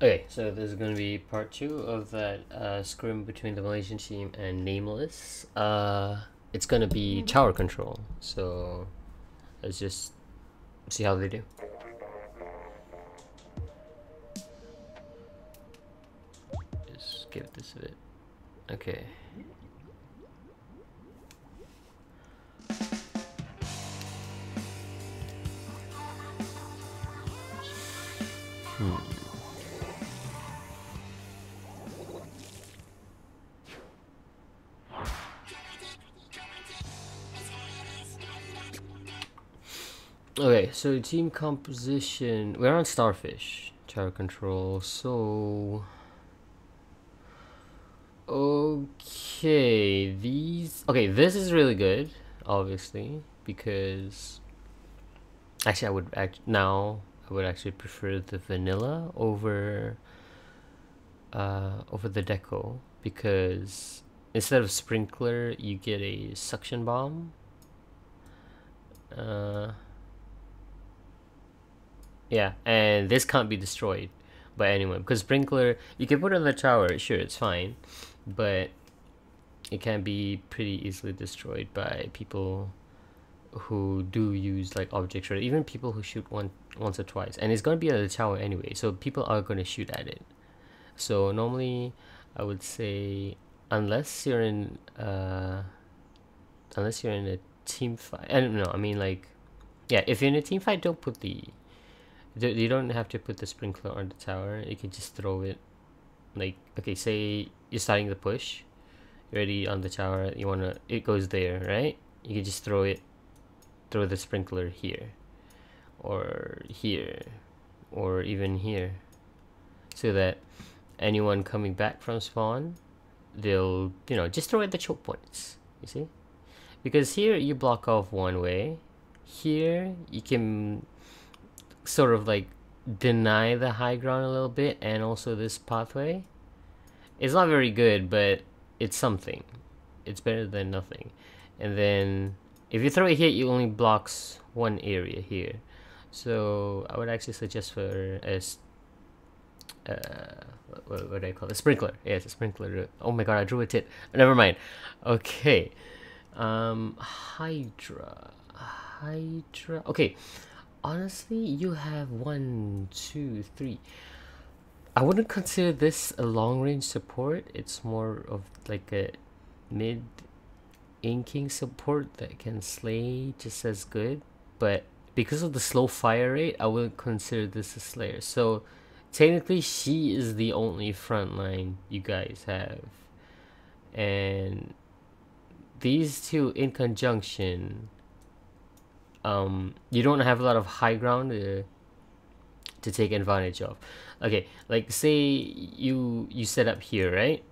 Okay, so this is going to be part two of that scrim between the Malaysian team and Nameless. It's going to be tower control, so let's just see how they do. Just give this a bit. Okay. Okay, so team composition. We're on Starfish tower control, so okay, this is really good, obviously, because actually I would actually prefer the vanilla over the deco, because instead of sprinkler you get a suction bomb. Yeah, and this can't be destroyed by anyone, because sprinkler you can put it on the tower, sure, it's fine, but it can be pretty easily destroyed by people who do use like objects, or even people who shoot once or twice, and it's going to be at the tower anyway, so people are going to shoot at it. So normally I would say, unless you're in a team fight, I don't know, I mean, like, yeah, if you're in a team fight, don't put you don't have to put the sprinkler on the tower. You can just throw it, like, okay, say you're starting the push, you're already on the tower, it goes there, right? You can just throw the sprinkler here, or here, or even here, so that anyone coming back from spawn, they'll, just throw at the choke points, you see? Because here you block off one way, here you can sort of like deny the high ground a little bit, and also this pathway. It's not very good, but it's something. It's better than nothing. And then if you throw it here, it only blocks one area here. So I would actually suggest for what do I call it? A sprinkler. Yes, a sprinkler. Oh my god, I drew a tit. Never mind. Okay. Hydra. Hydra. Okay. Honestly, you have 1, 2, 3. I wouldn't consider this a long range support. It's more of like a mid inking support that can slay just as good. But because of the slow fire rate, I wouldn't consider this a slayer. So technically, she is the only frontline you guys have. And these two in conjunction, you don't have a lot of high ground to take advantage of. Okay, like say you set up here, right?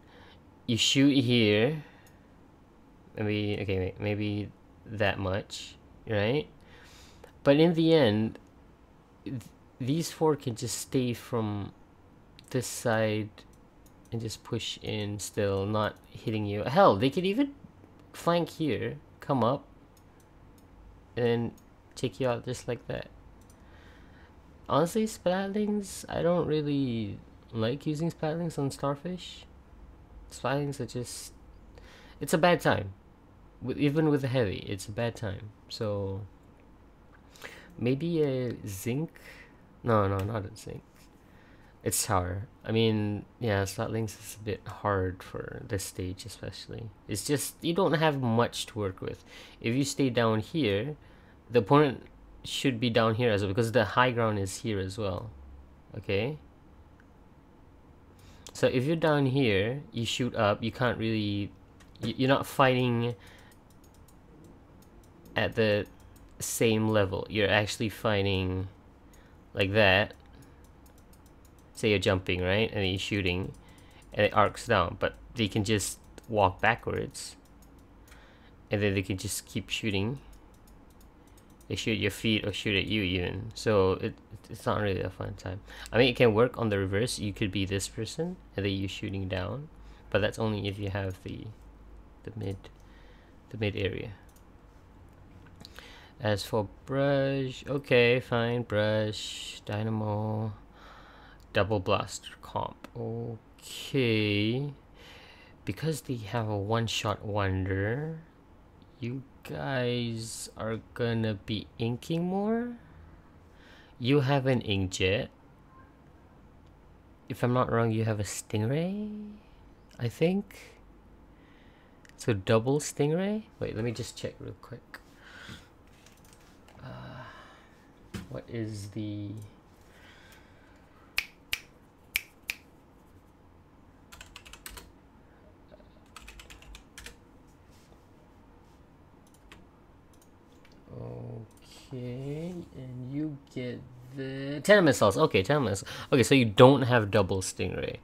You shoot here, maybe that much, right? But in the end, these four can just stay from this side and just push in, still not hitting you. Hell, they could even flank here, come up, and take you out just like that. Honestly, Splatlings, I don't really like using Splatlings on Starfish. Splatlings are just... It's a bad time. Even with the heavy, it's a bad time. So, maybe a Zinc? No, not a Zinc. It's Tower. I mean, yeah, Splatlings is a bit hard for this stage especially. It's just, you don't have much to work with. If you stay down here, the opponent should be down here as well, because the high ground is here as well. Okay, so if you're down here, you shoot up, you can't really, you're not fighting at the same level. You're actually fighting like that. Say you're jumping, right, and then you're shooting and it arcs down, but they can just walk backwards and then they can just keep shooting. They shoot your feet or shoot at you even. So it's not really a fun time. I mean, it can work on the reverse. You could be this person and then you're shooting down, but that's only if you have the mid area. As for brush, okay, fine, brush, dynamo. Double blaster comp. Okay. Because they have a one-shot wonder, you guys are gonna be inking more? You have an inkjet. If I'm not wrong, you have a stingray, I think. So double stingray? Wait, let me just check real quick. What is the... Okay, and you get the 10 missiles. Okay, 10 missiles. Okay, so you don't have double stingray.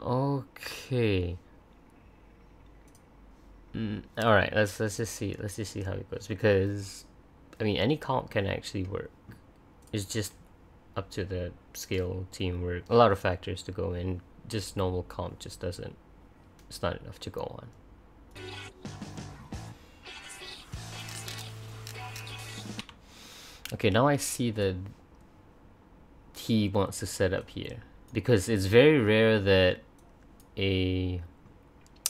Okay. All right, let's just see. Let's just see how it goes, because I mean any comp can actually work. It's just up to the skill, teamwork, a lot of factors to go in. Just normal comp just doesn't. It's not enough to go on. Okay, now I see that he wants to set up here, because it's very rare that a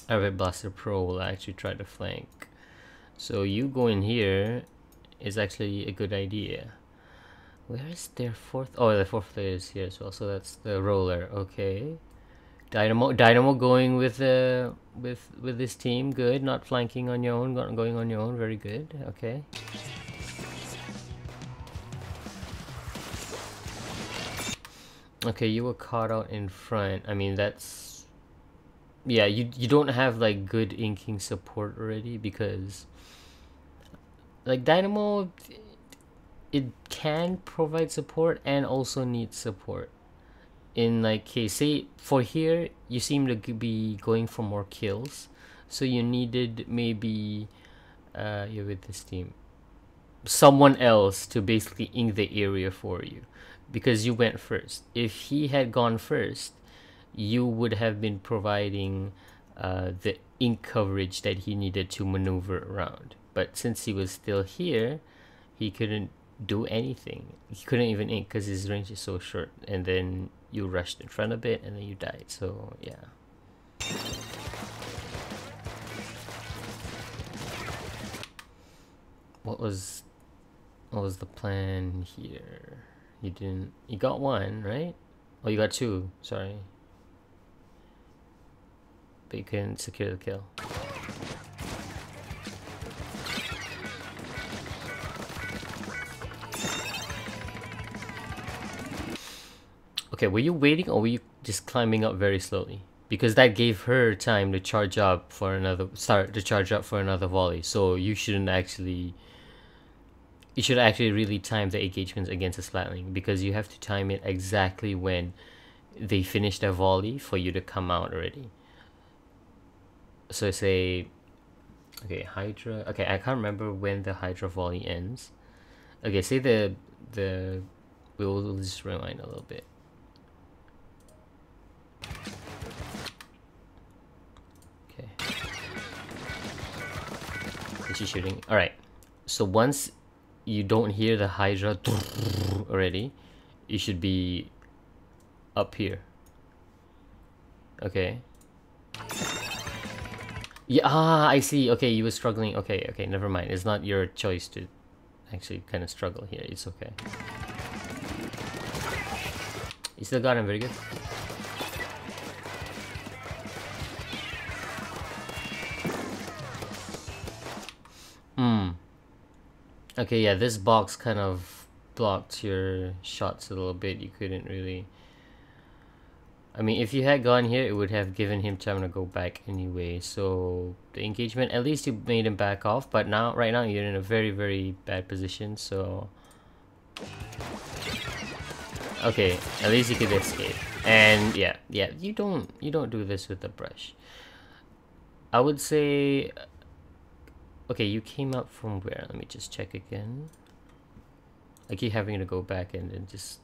Red Blaster Pro will actually try to flank. So you go in here is actually a good idea. Where is their fourth? Oh, the fourth player is here as well. So that's the roller. Okay. Dynamo going with with this team. Good. Not flanking on your own. Going on your own. Very good. Okay. Okay, you were caught out in front. I mean, that's... Yeah, you don't have, like, good inking support already, because... Like, Dynamo, it can provide support and also needs support. In, like, case, say, for here, you seem to be going for more kills. So you needed, maybe... you're with this team. Someone else to basically ink the area for you, because you went first. If he had gone first, you would have been providing the ink coverage that he needed to maneuver around. But since he was still here, he couldn't do anything. He couldn't even ink because his range is so short. And then you rushed in front of it and then you died. So yeah. What was the plan here? You didn't... You got one, right? Oh, you got two. Sorry. But you couldn't secure the kill. Okay, were you waiting or were you just climbing up very slowly? Because that gave her time to charge up for another... to charge up for another volley. So you shouldn't actually... You should actually really time the engagements against a slatling, because you have to time it exactly when they finish their volley for you to come out already. So say, okay, Hydra. Okay, I can't remember when the Hydra volley ends. Okay, say we'll just rewind a little bit. Okay. Is she shooting? All right. So once you don't hear the Hydra already, you should be up here. Okay. Yeah, I see. Okay, you were struggling. Okay, never mind. It's not your choice to actually kind of struggle here. It's okay. You still got him. Very good. Okay, yeah, this box kind of blocked your shots a little bit. You couldn't really... I mean, if you had gone here, it would have given him time to go back anyway. So the engagement, at least you made him back off. But now, right now, you're in a very, very bad position. So okay, at least you could escape. And yeah, you don't do this with the brush. I would say... Okay, you came up from where? Let me just check again. I keep having to go back and then just...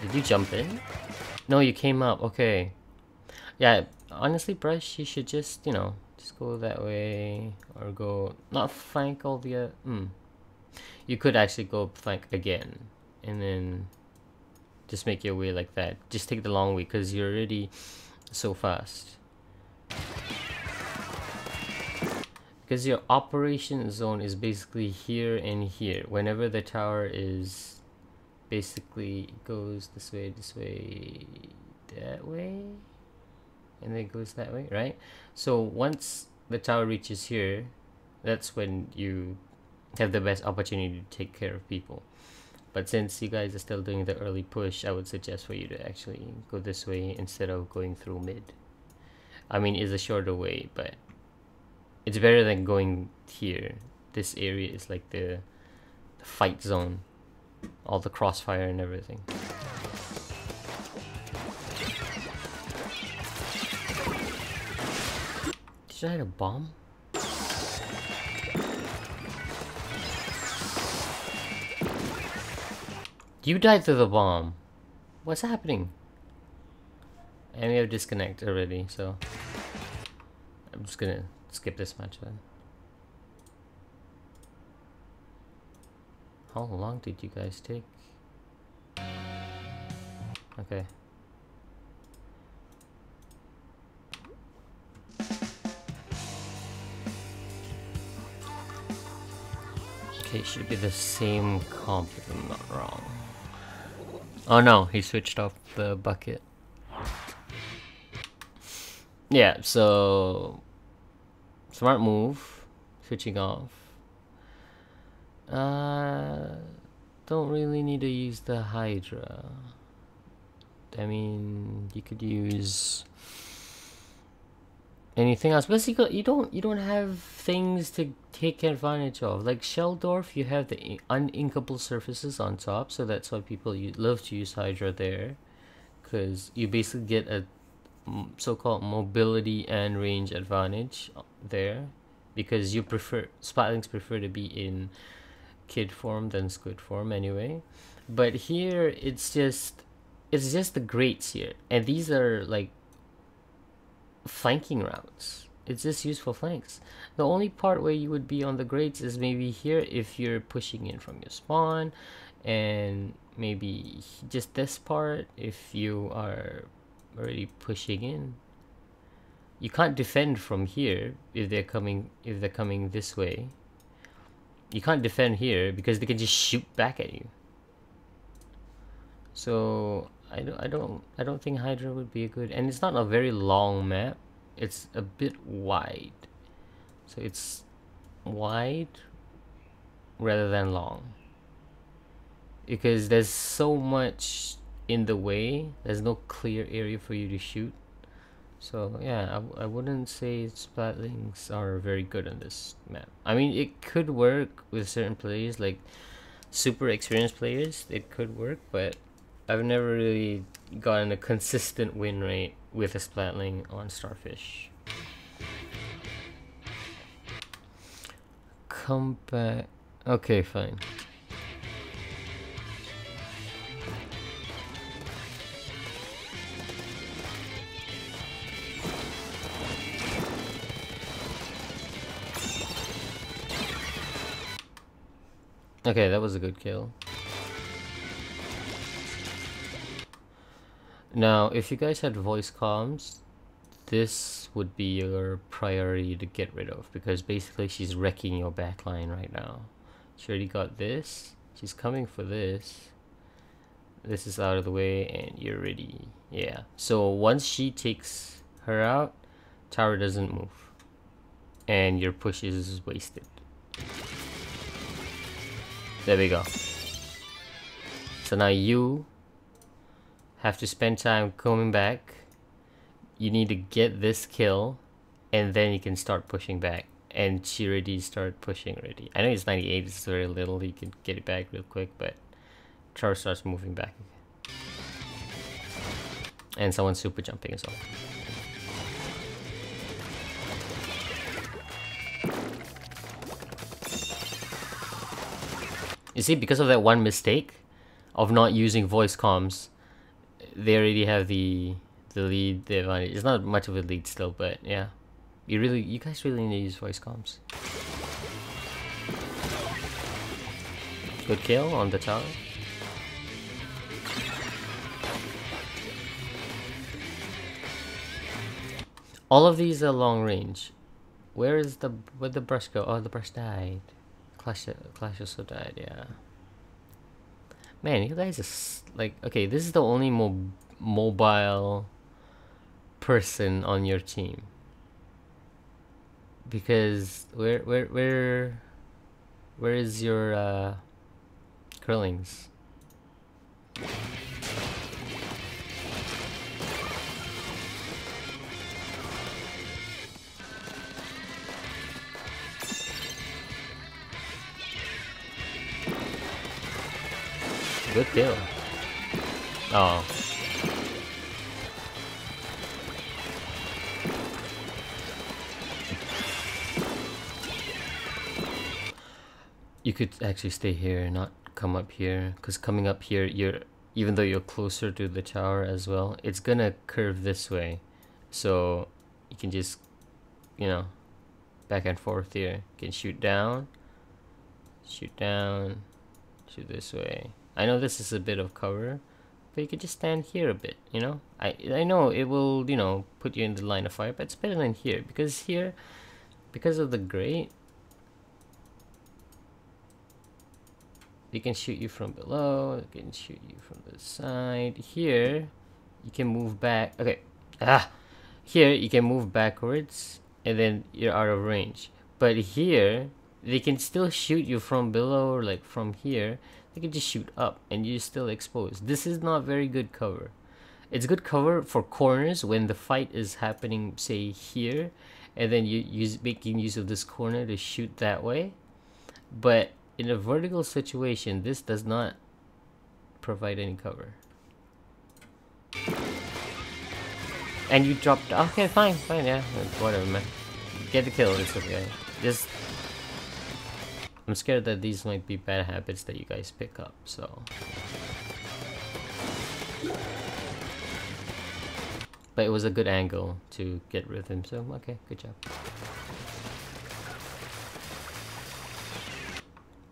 Did you jump in? No, you came up. Okay. Yeah, honestly, Brush, you should just, you know, just go that way. Or go... Not flank all the... You could actually go flank again. and then just make your way like that. Just take the long way because you're already so fast. Because your operation zone is basically here and here. Whenever the tower is basically goes this way, that way, and then goes that way, right? So once the tower reaches here, that's when you have the best opportunity to take care of people. But since you guys are still doing the early push, I would suggest for you to actually go this way instead of going through mid. I mean, it's a shorter way, but it's better than going here. This area is like the fight zone. All the crossfire and everything. Did I hit a bomb? You died to the bomb. What's happening? And we have disconnect already, so I'm just gonna skip this match then. How long did you guys take? Okay. Okay, should be the same comp if I'm not wrong. Oh no, he switched off the bucket. Yeah, so smart move, switching off. Don't really need to use the Hydra. I mean, you could use anything else. Basically, you don't have things to take advantage of. Like Sheldorf, you have the uninkable surfaces on top, so that's why people love to use Hydra there, because you basically get a so-called mobility and range advantage there, because you prefer Spatlings prefer to be in kid form than squid form anyway. But here it's just the grates here, and these are like flanking routes. It's just useful flanks. The only part where you would be on the grates is maybe here if you're pushing in from your spawn, and maybe just this part if you are already pushing in. You can't defend from here if they're coming this way. You can't defend here because they can just shoot back at you. So I don't think Hydra would be a good, and it's not a very long map. It's a bit wide. So it's wide rather than long. Because there's so much in the way, there's no clear area for you to shoot. So yeah, I wouldn't say Splatlings are very good on this map. I mean, it could work with certain players, like super experienced players, it could work, but I've never really gotten a consistent win rate with a Splatling on Starfish. Come back. Okay, fine. Okay, that was a good kill. Now, if you guys had voice comms, this would be your priority to get rid of, because basically she's wrecking your backline right now. She already got this. She's coming for this. This is out of the way and you're ready. Yeah. So once she takes her out, tower doesn't move. And your push is wasted. There we go. So now you have to spend time coming back. You need to get this kill, and then you can start pushing back. And she already started pushing already. I know it's 98, it's very little, you can get it back real quick, but Char starts moving back. And someone's super jumping as well. You see, because of that one mistake of not using voice comms, they already have the lead, the advantage. It's not much of a lead still, but yeah. You guys really need to use voice comms. Good kill on the tower. All of these are long range. Where'd the brush go? Oh, the brush died. Clash also died. Yeah. Man, you guys are like, okay. This is the only mobile person on your team. Because where is your curlings? Good kill. Oh. You could actually stay here, not come up here, because coming up here, even though you're closer to the tower as well, it's gonna curve this way. So you can just, you know, back and forth here. You can shoot down, shoot this way. I know this is a bit of cover, but you can just stand here a bit, you know? I know it will, you know, put you in the line of fire, but it's better than here, because here, because of the grate, they can shoot you from below, they can shoot you from the side. Here, you can move back. Okay. Here, you can move backwards, and then you're out of range. But here, they can still shoot you from below, or like from here. They can just shoot up, and you're still exposed. This is not very good cover. It's good cover for corners when the fight is happening, say, here. And then making use of this corner to shoot that way. But in a vertical situation, this does not provide any cover. And you dropped. Okay, fine, yeah, whatever, man. Get the kill. It's okay. Just, I'm scared that these might be bad habits that you guys pick up. So, but it was a good angle to get rid of him. So okay, good job.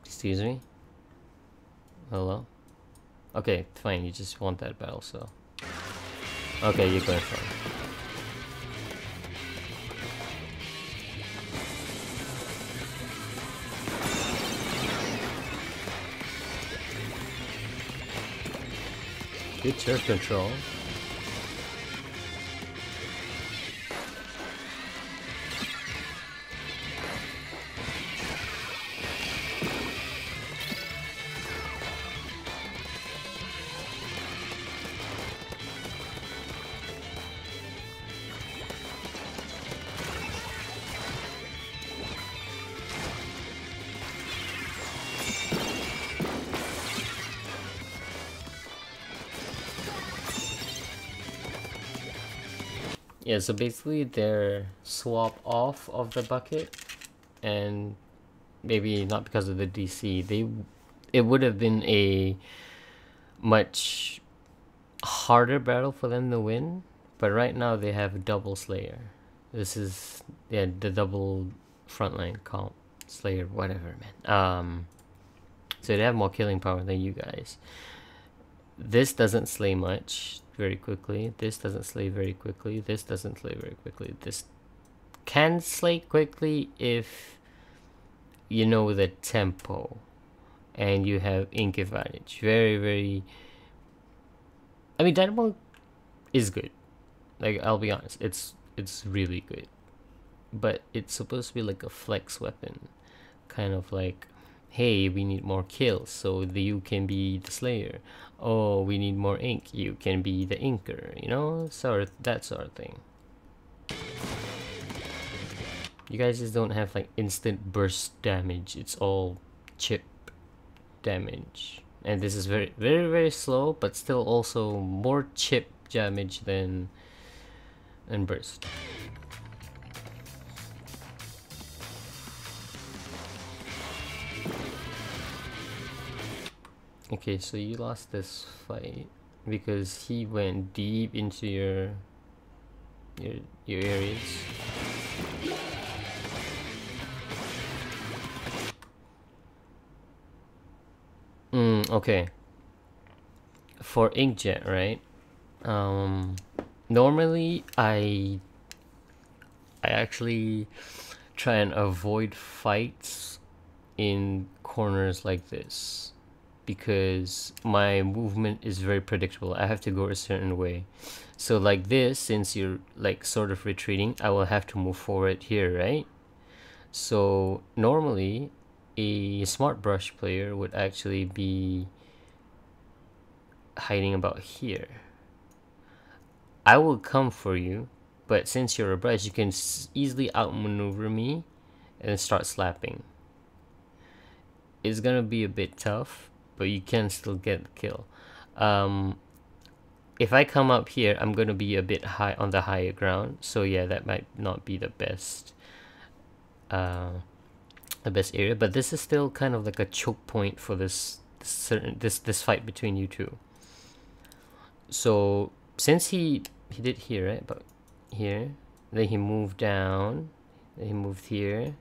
Excuse me? Hello? Okay, fine, you just want that battle, so... Okay, you're going for it. Good turret control. Yeah, so basically they're swap off of the bucket, and maybe not because of the DC, it would have been a much harder battle for them to win, but right now they have double Slayer. This is, yeah, the double frontline comp Slayer, whatever, man. So they have more killing power than you guys. This doesn't slay much very quickly. This doesn't slay very quickly. This doesn't slay very quickly. This can slay quickly if you know the tempo and you have ink advantage. Very, I mean, Dynamo is good. Like, I'll be honest, it's really good, but it's supposed to be like a flex weapon, kind of like, hey, we need more kills, so you can be the Slayer. Oh, we need more ink, you can be the inker, you know, that sort of thing. You guys just don't have like instant burst damage. It's all chip damage, and this is very slow, but still also more chip damage than burst. Okay, so you lost this fight because he went deep into your areas. Okay. For inkjet, right? Normally I I actually try and avoid fights in corners like this because my movement is very predictable. I have to go a certain way. So like this, since you're like sort of retreating, I will have to move forward here, right? So normally a smart brush player would actually be hiding about here. I will come for you, but since you're a brush, you can easily outmaneuver me and start slapping. It's gonna be a bit tough, but you can still get the kill. If I come up here, I'm gonna be a bit high on the higher ground, so yeah, that might not be the best area. But this is still kind of like a choke point for this fight between you two. So since he did here, right? But here, then he moved down, then he moved here,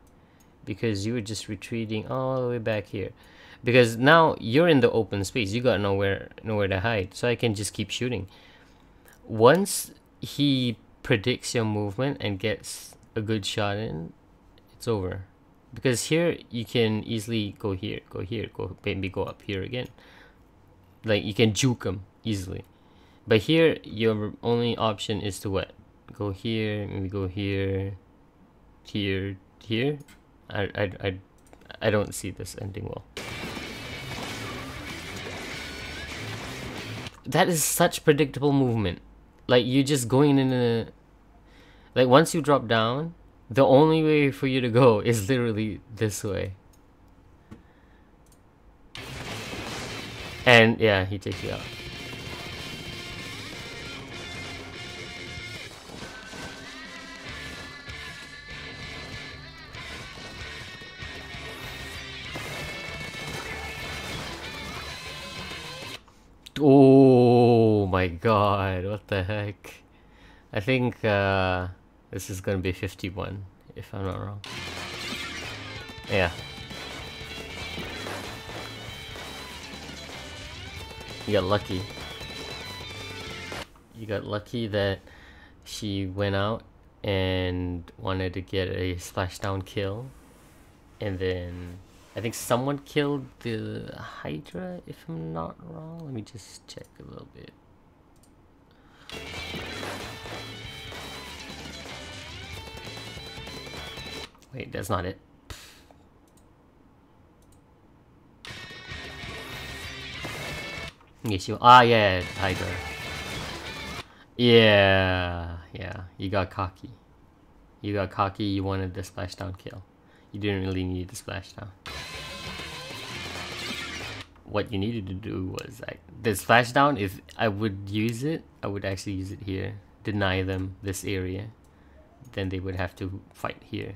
because you were just retreating all the way back here. Because now you're in the open space, you got nowhere to hide, so I can just keep shooting. Once he predicts your movement and gets a good shot in, it's over. Because here you can easily go here, maybe go up here again. Like you can juke him easily. But here your only option is to what? Go here, maybe go here, here. I don't see this ending well. That is such predictable movement. Like you're just going in a, like once you drop down, the only way for you to go is literally this way. And yeah, he takes you out. Oh my god, what the heck. I think this is gonna be 51, if I'm not wrong. Yeah. You got lucky. You got lucky that she went out and wanted to get a splashdown kill. And then I think someone killed the Hydra, if I'm not wrong. Let me just check a little bit. Wait, that's not it. Yes, you. Ah, yeah, Hydra. Yeah, you got cocky. You got cocky, you wanted the splashdown kill. You didn't really need the splashdown. What you needed to do was like this splashdown. If I would use it, I would actually use it here. Deny them this area. Then they would have to fight here.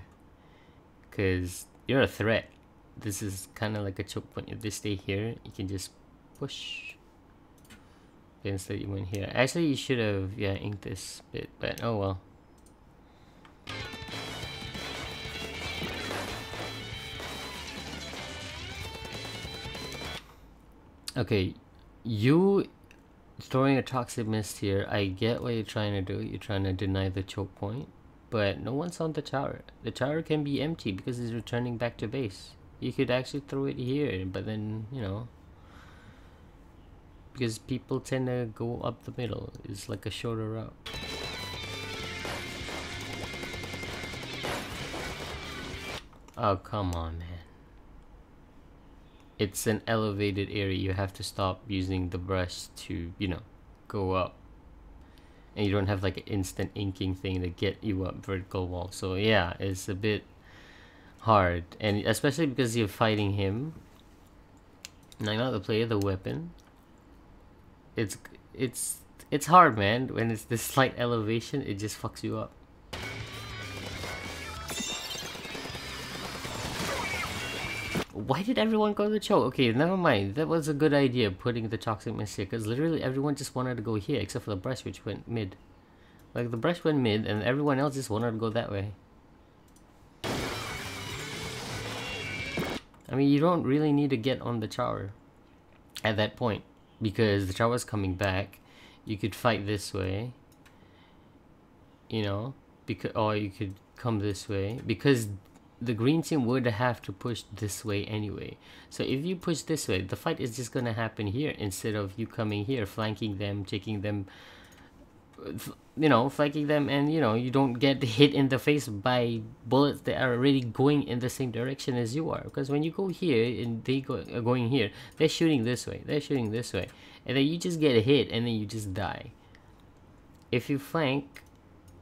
Cause you're a threat. This is kind of like a choke point. If they stay here, you can just push. Instead you went here. Actually, you should have inked this bit, but oh well. Okay, you throwing a toxic mist here. I get what you're trying to do. You're trying to deny the choke point, but no one's on the tower. The tower can be empty because it's returning back to base. You could actually throw it here, but then you know, because people tend to go up the middle. It's like a shorter route. Oh, come on, man. It's an elevated area. You have to stop using the brush to, you know, go up. And you don't have like an instant inking thing to get you up vertical wall. So yeah, it's a bit hard. And especially because you're fighting him. Like not the player, the weapon. It's hard, man. When it's this slight elevation, it just fucks you up. Why did everyone go to the choke? Okay, never mind. That was a good idea, putting the toxic mist here, because literally everyone just wanted to go here, except for the brush, which went mid. Like, the brush went mid, and everyone else just wanted to go that way. I mean, you don't really need to get on the tower at that point, because the tower's coming back. You could fight this way, you know, because, or you could come this way, because the green team would have to push this way anyway. So if you push this way, the fight is just gonna happen here instead of you coming here, flanking them, taking them, you know, flanking them, and you know, you don't get hit in the face by bullets that are already going in the same direction as you are. Because when you go here and they are going here, they're shooting this way, they're shooting this way, and then you just get hit and then you just die. If you flank,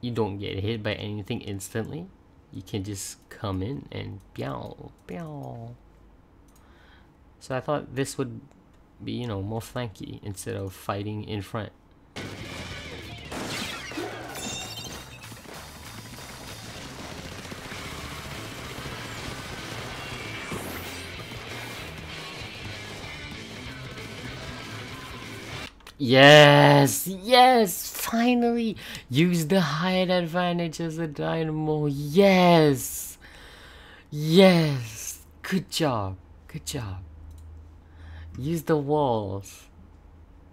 you don't get hit by anything instantly. You can just come in and pew, pew. So I thought this would be, you know, more flanky instead of fighting in front. Yes, yes, finally use the height advantage as a dynamo. Yes, yes, good job, good job. Use the walls.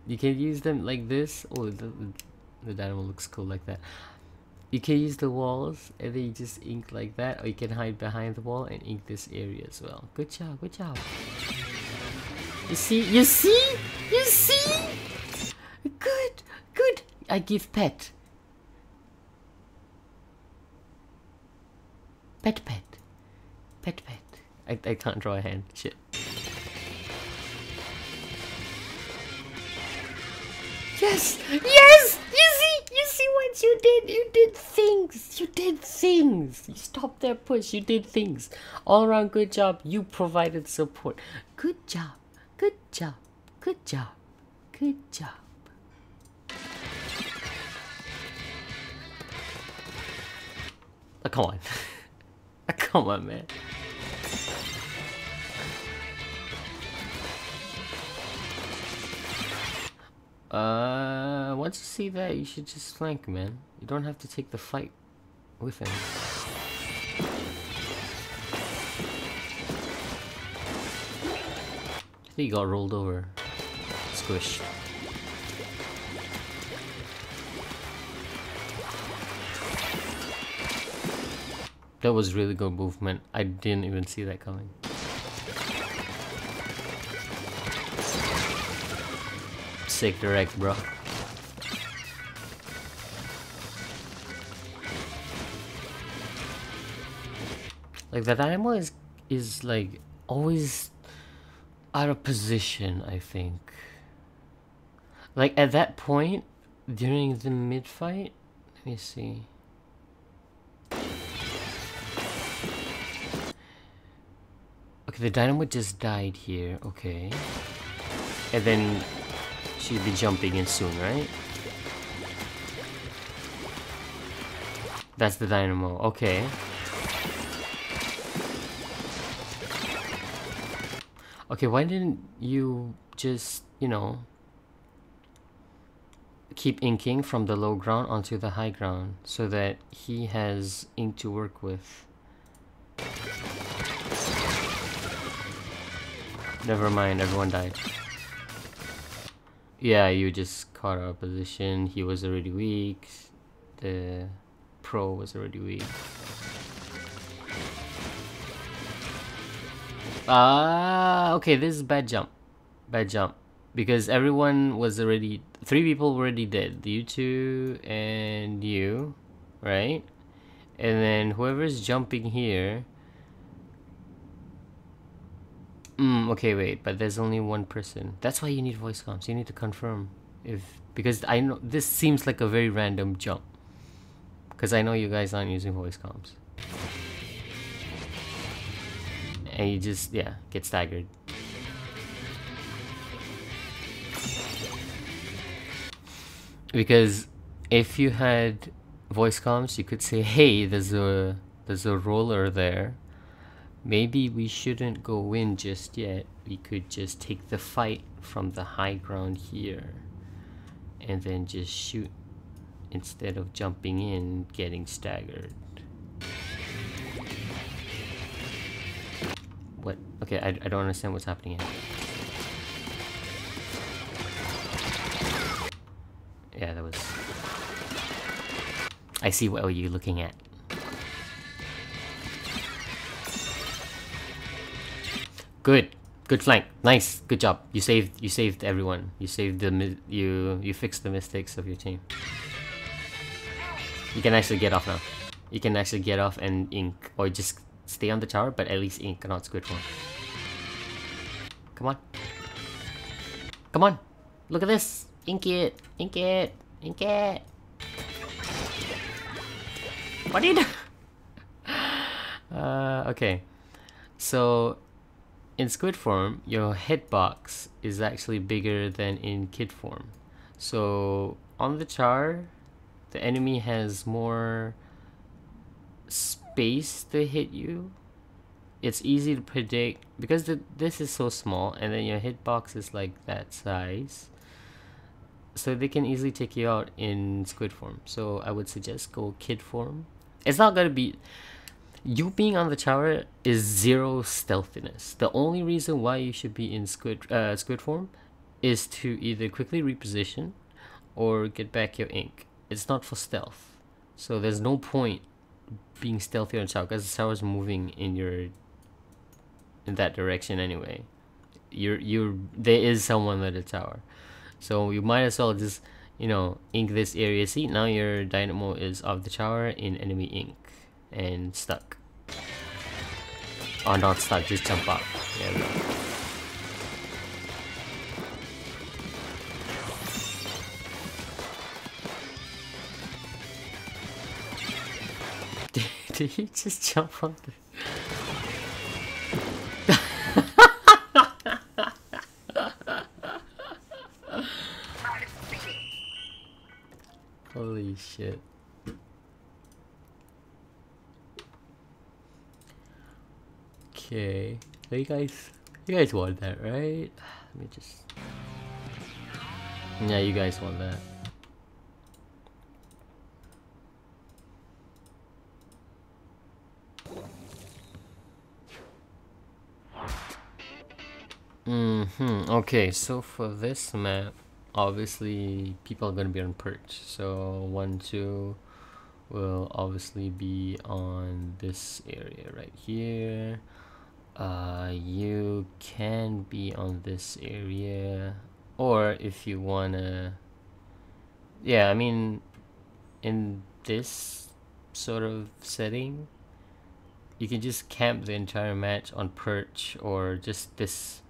You can use them like this. Oh, the dynamo looks cool like that. You can use the walls and then you just ink like that, or you can hide behind the wall and ink this area as well. Good job, good job. You see, you see, you see? Good, good. I give pet. Pet, pet. Pet, pet. I can't draw a hand. Shit. Yes! Yes! You see what you did? You did things! You did things! You stopped their push. You did things. All around good job. You provided support. Good job. Good job. Good job. Good job. Oh, come on. Come on, man. Once you see that, you should just flank, man. You don't have to take the fight with him. I think he got rolled over. Squish. That was really good movement. I didn't even see that coming. Sick direct, bro. Like the dynamo is like always out of position, I think. Like at that point during the mid fight, let me see. Okay, the dynamo just died here, okay. And then she'd be jumping in soon, right? That's the dynamo, okay. Okay, why didn't you just, you know, keep inking from the low ground onto the high ground so that he has ink to work with? Never mind, everyone died. Yeah, you just caught our position. He was already weak. The pro was already weak. Okay, this is bad jump. Bad jump. Because everyone was already... 3 people were already dead. You two and you, right? And then whoever's jumping here... okay, wait, but there's only one person. That's why you need voice comms. You need to confirm if... Because I know... This seems like a very random jump. Because I know you guys aren't using voice comms. And you just, yeah, get staggered. Because if you had voice comms, you could say, hey, there's a roller there. Maybe we shouldn't go in just yet. We could just take the fight from the high ground here. And then just shoot instead of jumping in, getting staggered. What? Okay, I don't understand what's happening here. Yeah, that was... I see what you're looking at. Good. Good flank. Nice. Good job. You saved everyone. You saved you fixed the mistakes of your team. You can actually get off now. You can actually get off and ink, or just stay on the tower, but at least ink, not squid form. Come on. Come on. Look at this. Ink it. Ink it. Ink it. What do you do? Okay. So in squid form, your hitbox is actually bigger than in kid form. So on the char, the enemy has more space to hit you. It's easy to predict because this is so small, and then your hitbox is like that size. So they can easily take you out in squid form. So I would suggest go kid form. It's not gonna be... You being on the tower is zero stealthiness. The only reason why you should be in squid form is to either quickly reposition or get back your ink. It's not for stealth. So there's no point being stealthy on the tower because the tower is moving in that direction anyway. There is someone at the tower. So you might as well just, you know, ink this area. See, now your dynamo is off the tower in enemy ink. And stuck. Oh, not stuck, just jump up. There we go. Did he just jump off the... Holy shit. Okay, so you guys want that, right? Let me just... Yeah, you guys want that. Okay, so for this map, obviously people are gonna be on perch. So 1, 2 will obviously be on this area right here. You can be on this area, or if you wanna, yeah, I mean, in this sort of setting, you can just camp the entire match on perch, or just this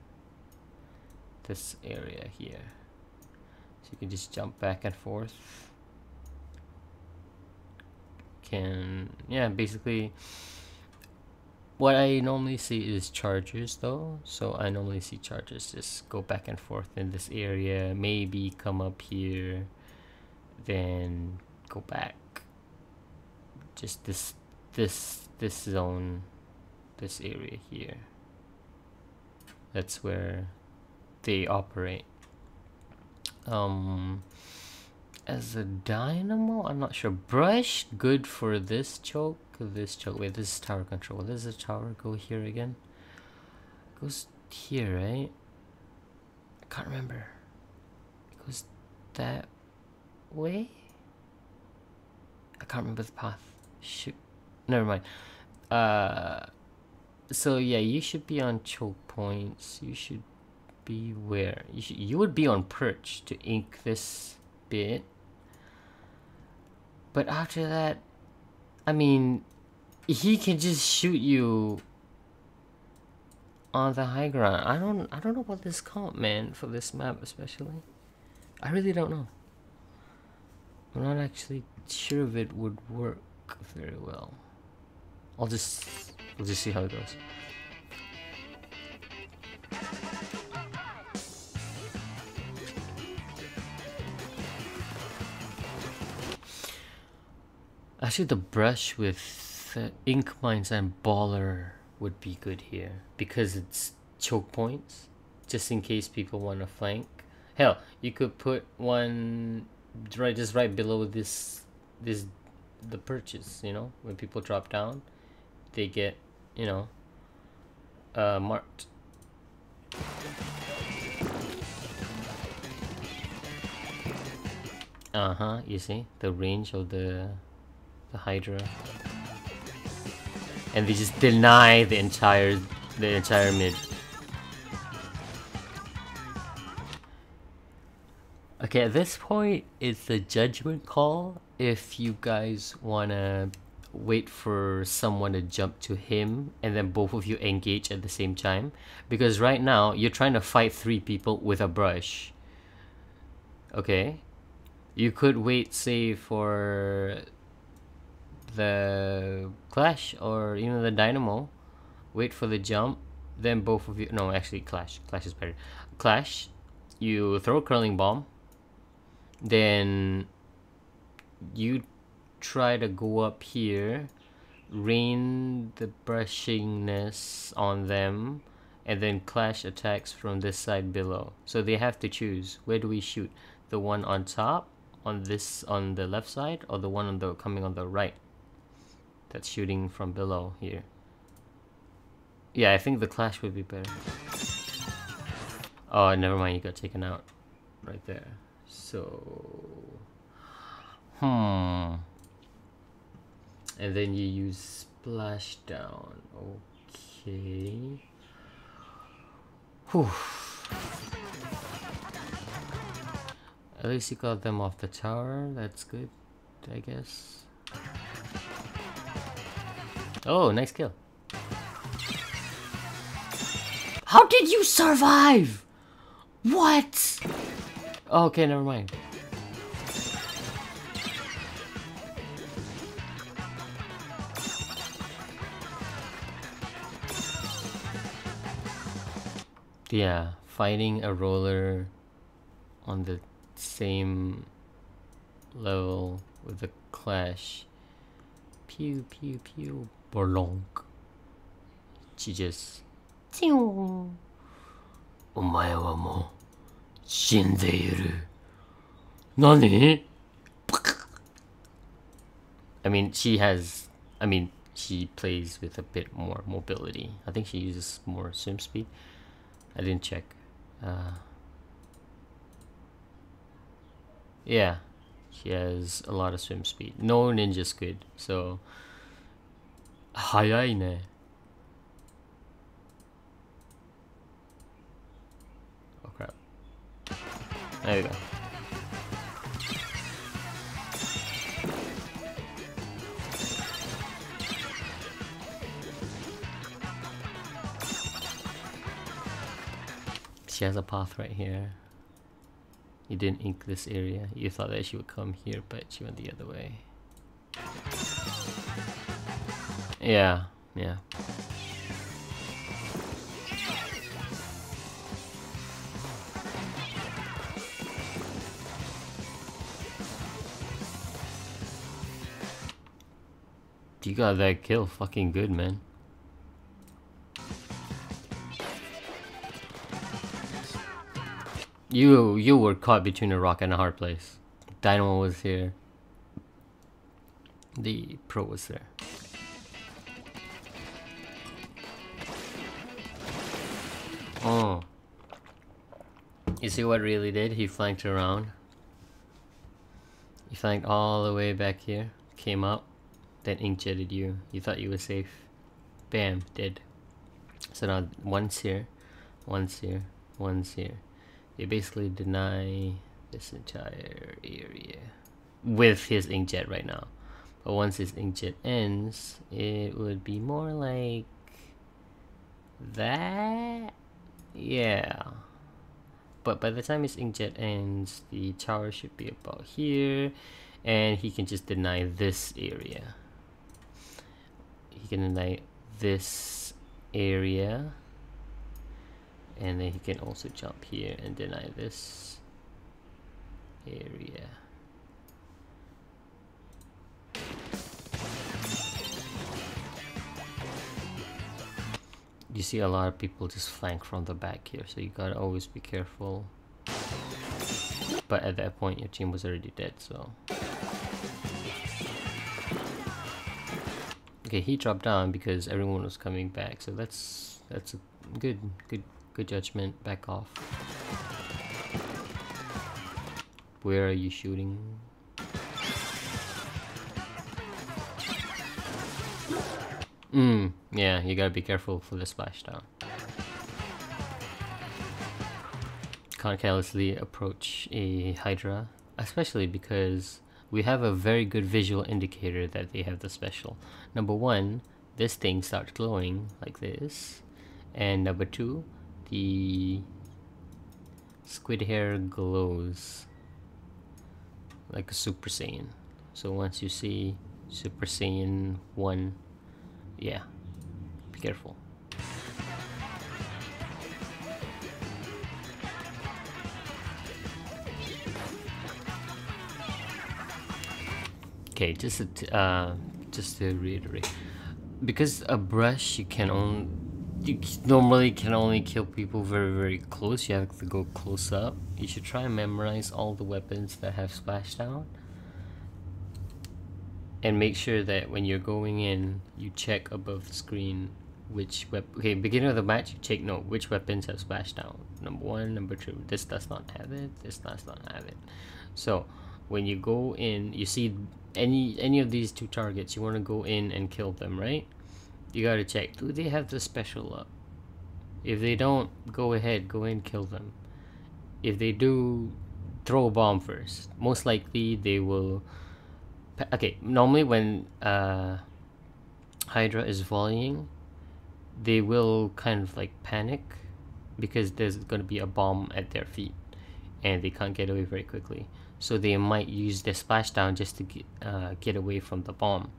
area here. So you can just jump back and forth. Yeah, basically what I normally see is chargers though. So I normally see chargers just go back and forth in this area, maybe come up here, then go back. Just this zone, this area here. That's where they operate. As a dynamo, I'm not sure. Brush, good for this choke. Wait, this is tower control. Does the tower go here again? It goes here, right? I can't remember. It goes that way? I can't remember the path. Shoot. Never mind. So yeah, you should be on choke points. You should be where? You would be on perch to ink this bit. But after that, I mean, he can just shoot you on the high ground. I don't know about this comp, man, for this map especially. I really don't know. I'm not actually sure if it would work very well. We'll just see how it goes. Actually, the brush with ink mines and baller would be good here because it's choke points, just in case people want to flank. Hell, you could put one just right below the purchase. You know, when people drop down, they get, you know, marked. You see the range of the Hydra, and they just deny the entire mid. Okay, at this point, it's a judgment call if you guys wanna wait for someone to jump to him and then both of you engage at the same time. Because right now, you're trying to fight 3 people with a brush. Okay? You could wait, say, for the Clash or, you know, the Dynamo. Wait for the jump. Then both of you... No, actually, Clash. Clash is better. Clash. You throw a curling bomb. Then you try to go up here, rain the brushingness on them, and then Clash attacks from this side below. So they have to choose, where do we shoot? The one on top, on the left side, or the one on the coming on the right that's shooting from below here? Yeah, I think the Clash would be better. Oh, never mind, you got taken out right there. So and then you use splashdown. Okay. Whew. At least you got them off the tower. That's good, I guess. Oh, nice kill. How did you survive? What? Oh, okay, never mind. Yeah, fighting a roller on the same level with the Clash. Pew pew pew. Borlonk. She just... Omae wa mou shindeiru. Nani? I mean, she plays with a bit more mobility. I think she uses more swim speed. I didn't check. Yeah, she has a lot of swim speed. No ninja's good, so... Hayai ne. Oh crap. There you go. She has a path right here. You didn't ink this area. You thought that she would come here, but she went the other way. Yeah, yeah. You got that kill fucking good, man. You were caught between a rock and a hard place. Dynamo was here. The pro was there. Oh. You see what really did? He flanked around. He flanked all the way back here. Came up. Then inkjetted you. You thought you were safe. Bam. Dead. So now one's here. One's here. One's here. They basically deny this entire area with his inkjet right now. But once his inkjet ends, it would be more like that. Yeah. But by the time his inkjet ends, the tower should be about here, and he can just deny this area. He can deny this area. And then he can also jump here and deny this area. You see a lot of people just flank from the back here, so you gotta always be careful. But at that point, your team was already dead, so... Okay, he dropped down because everyone was coming back, so that's a good judgment. Back off. Where are you shooting? Yeah, you gotta be careful for the splashdown. can't carelessly approach a Hydra, especially because we have a very good visual indicator that they have the special. Number one, this thing starts glowing like this, and number two, the squid hair glows like a Super Saiyan. So once you see Super Saiyan 1, yeah, be careful. Okay, just to reiterate, because a brush you normally can only kill people very close. You have to go close up. You should try and memorize all the weapons that have splashdown, and make sure that when you're going in, you check above the screen which okay, beginning of the match, you check note which weapons have splashdown. Number one, number two. This does not have it. This does not have it. So when you go in, you see any of these two targets, you want to go in and kill them, right? You gotta check, do they have the special up? If they don't, go ahead, go in, kill them. If they do, throw a bomb first. Most likely they will. Okay, normally when Hydra is volleying, they will kind of like panic because there's gonna be a bomb at their feet and they can't get away very quickly. So they might use their splashdown just to get away from the bomb,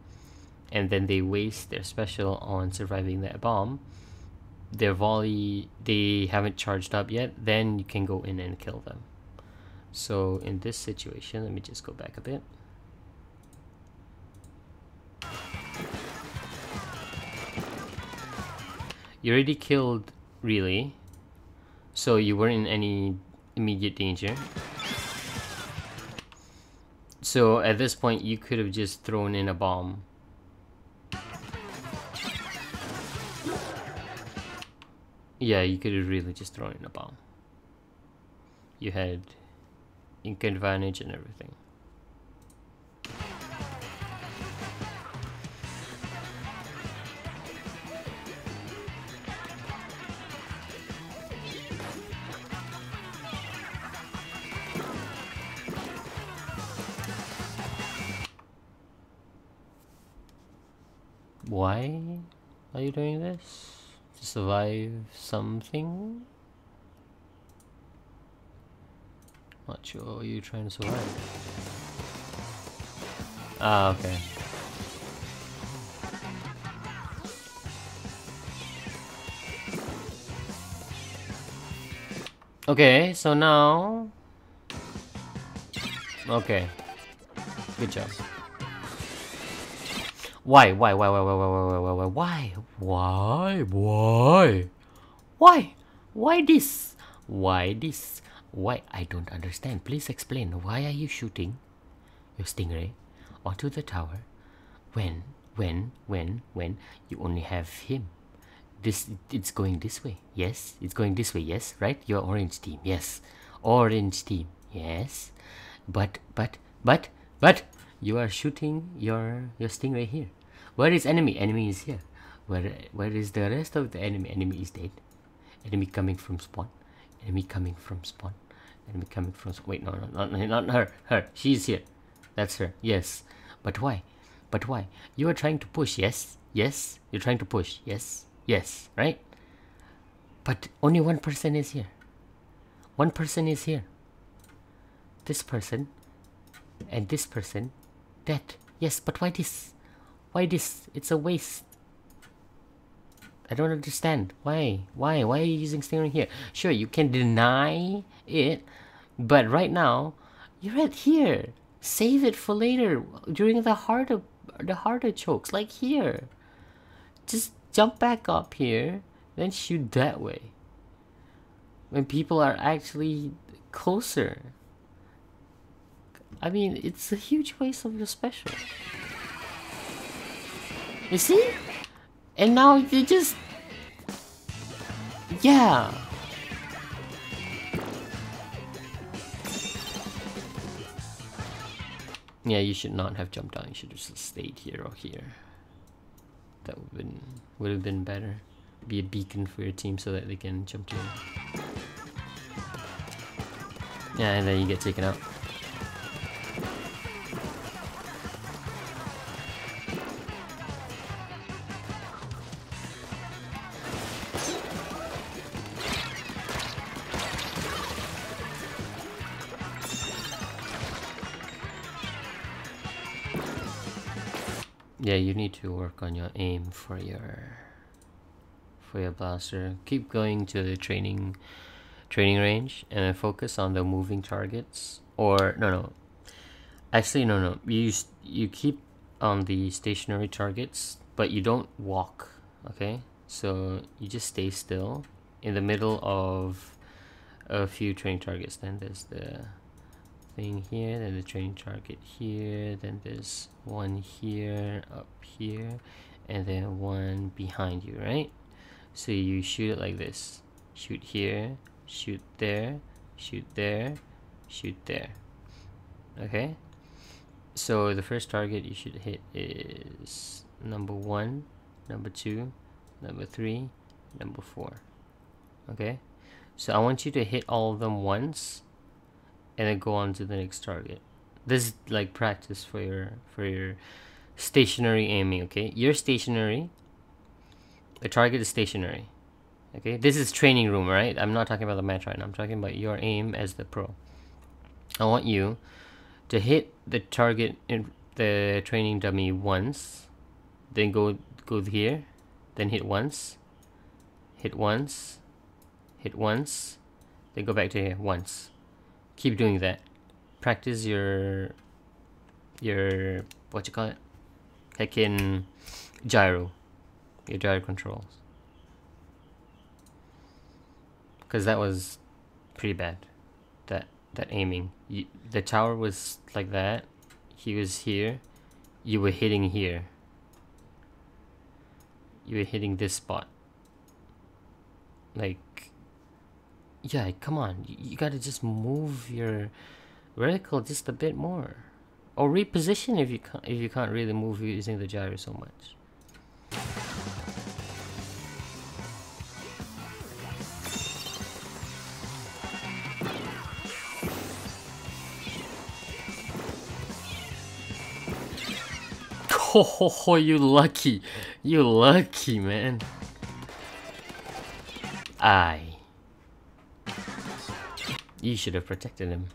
and then they waste their special on surviving that bomb. Their volley, they haven't charged up yet, then you can go in and kill them. So in this situation, let me just go back a bit. You already killed Relay, so you weren't in any immediate danger. So at this point, you could have just thrown in a bomb. Yeah, you could have really just thrown in a bomb. You had ink advantage and everything. Why are you doing this? To survive something? Not sure what you're trying to survive. Ah, okay. Okay, so now... Okay. Good job. Why? Why this? Why this? Why? I don't understand. Please explain. Why are you shooting your stingray onto the tower when you only have him? It's going this way. Yes, it's going this way. Yes, right? Your orange team. Yes, orange team. Yes, but you are shooting your stingray here. Where is enemy? Enemy is here. Where is the rest of the enemy? Enemy is dead. Enemy coming from spawn. Enemy coming from spawn. Enemy coming from wait, no, not her. Her. She's here. That's her. Yes. But why? But why? You are trying to push. Yes. Yes. You're trying to push. Yes. Yes. Right? But only one person is here. One person is here. This person. And this person. That. Yes, but why this? Why this? It's a waste. I don't understand. Why? Why are you using steering here? Sure, you can deny it, but right now, you're right here. Save it for later, during the harder chokes, like here. Just jump back up here, then shoot that way. When people are actually closer. I mean, it's a huge waste of your special. You see? And now you just... Yeah. Yeah, you should not have jumped down. You should have just stayed here or here. That would have been better. Be a beacon for your team so that they can jump to you. Yeah, and then you get taken out. Yeah, you need to work on your aim for your blaster. Keep going to the training range and then focus on the moving targets. Or no, actually no. You keep on the stationary targets, but you don't walk. Okay, so you just stay still in the middle of a few training targets. Then there's the thing here, then the training target here, then there's one here, up here, and then one behind you, right? So you shoot it like this. Shoot here, shoot there, shoot there, shoot there. Okay? So the first target you should hit is number 1, number 2, number 3, number 4. Okay? So I want you to hit all of them once and then go on to the next target. This is like practice for your stationary aiming, okay? You're stationary. The target is stationary. Okay? This is training room, right? I'm not talking about the match right now. I'm talking about your aim as the pro. I want you to hit the target in the training dummy once, then go here, then hit once, hit once, hit once, then go back to here once. Keep doing that. Practice your what you call it? Heckin' gyro. Your gyro controls. Because that was pretty bad. That aiming. The tower was like that. He was here. You were hitting here. You were hitting this spot. Like, yeah, come on. You gotta just move your vertical just a bit more, or reposition if you can't really move using the gyro so much. Oh, you lucky man. You should have protected him.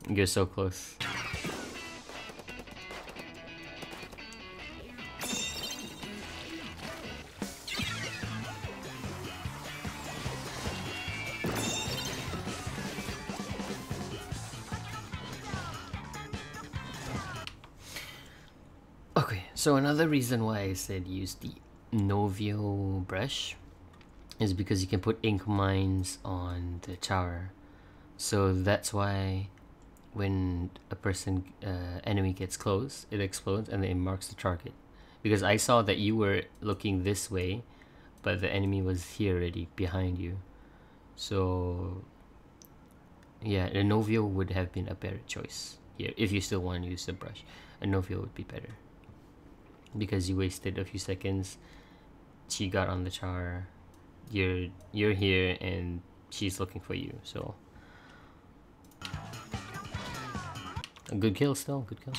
You're so close. Okay, so another reason why I said use the Novio brush is because you can put ink mines on the tower. So that's why when a enemy gets close, it explodes and then it marks the target. Because I saw that you were looking this way, but the enemy was here already, behind you. So yeah, a Novio would have been a better choice here. If you still want to use the brush, a Novio would be better. Because you wasted a few seconds. She got on the tower. You're here and she's looking for you, so a good kill still, good kill.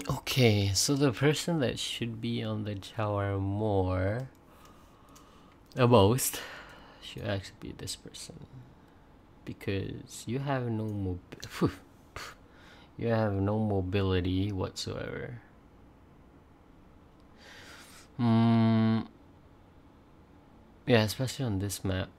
Okay, so the person that should be on the tower more, the most, should actually be this person, because you have no mobility whatsoever. Yeah, especially on this map.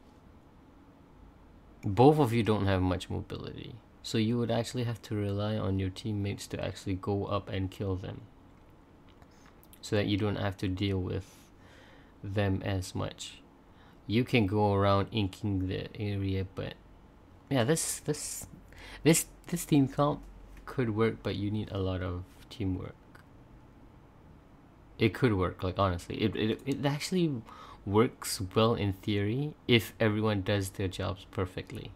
Both of you don't have much mobility, so you would actually have to rely on your teammates to actually go up and kill them, so that you don't have to deal with them as much. You can go around inking the area, but yeah, this team comp could work, but you need a lot of teamwork. It could work, like honestly, it actually works well in theory if everyone does their jobs perfectly.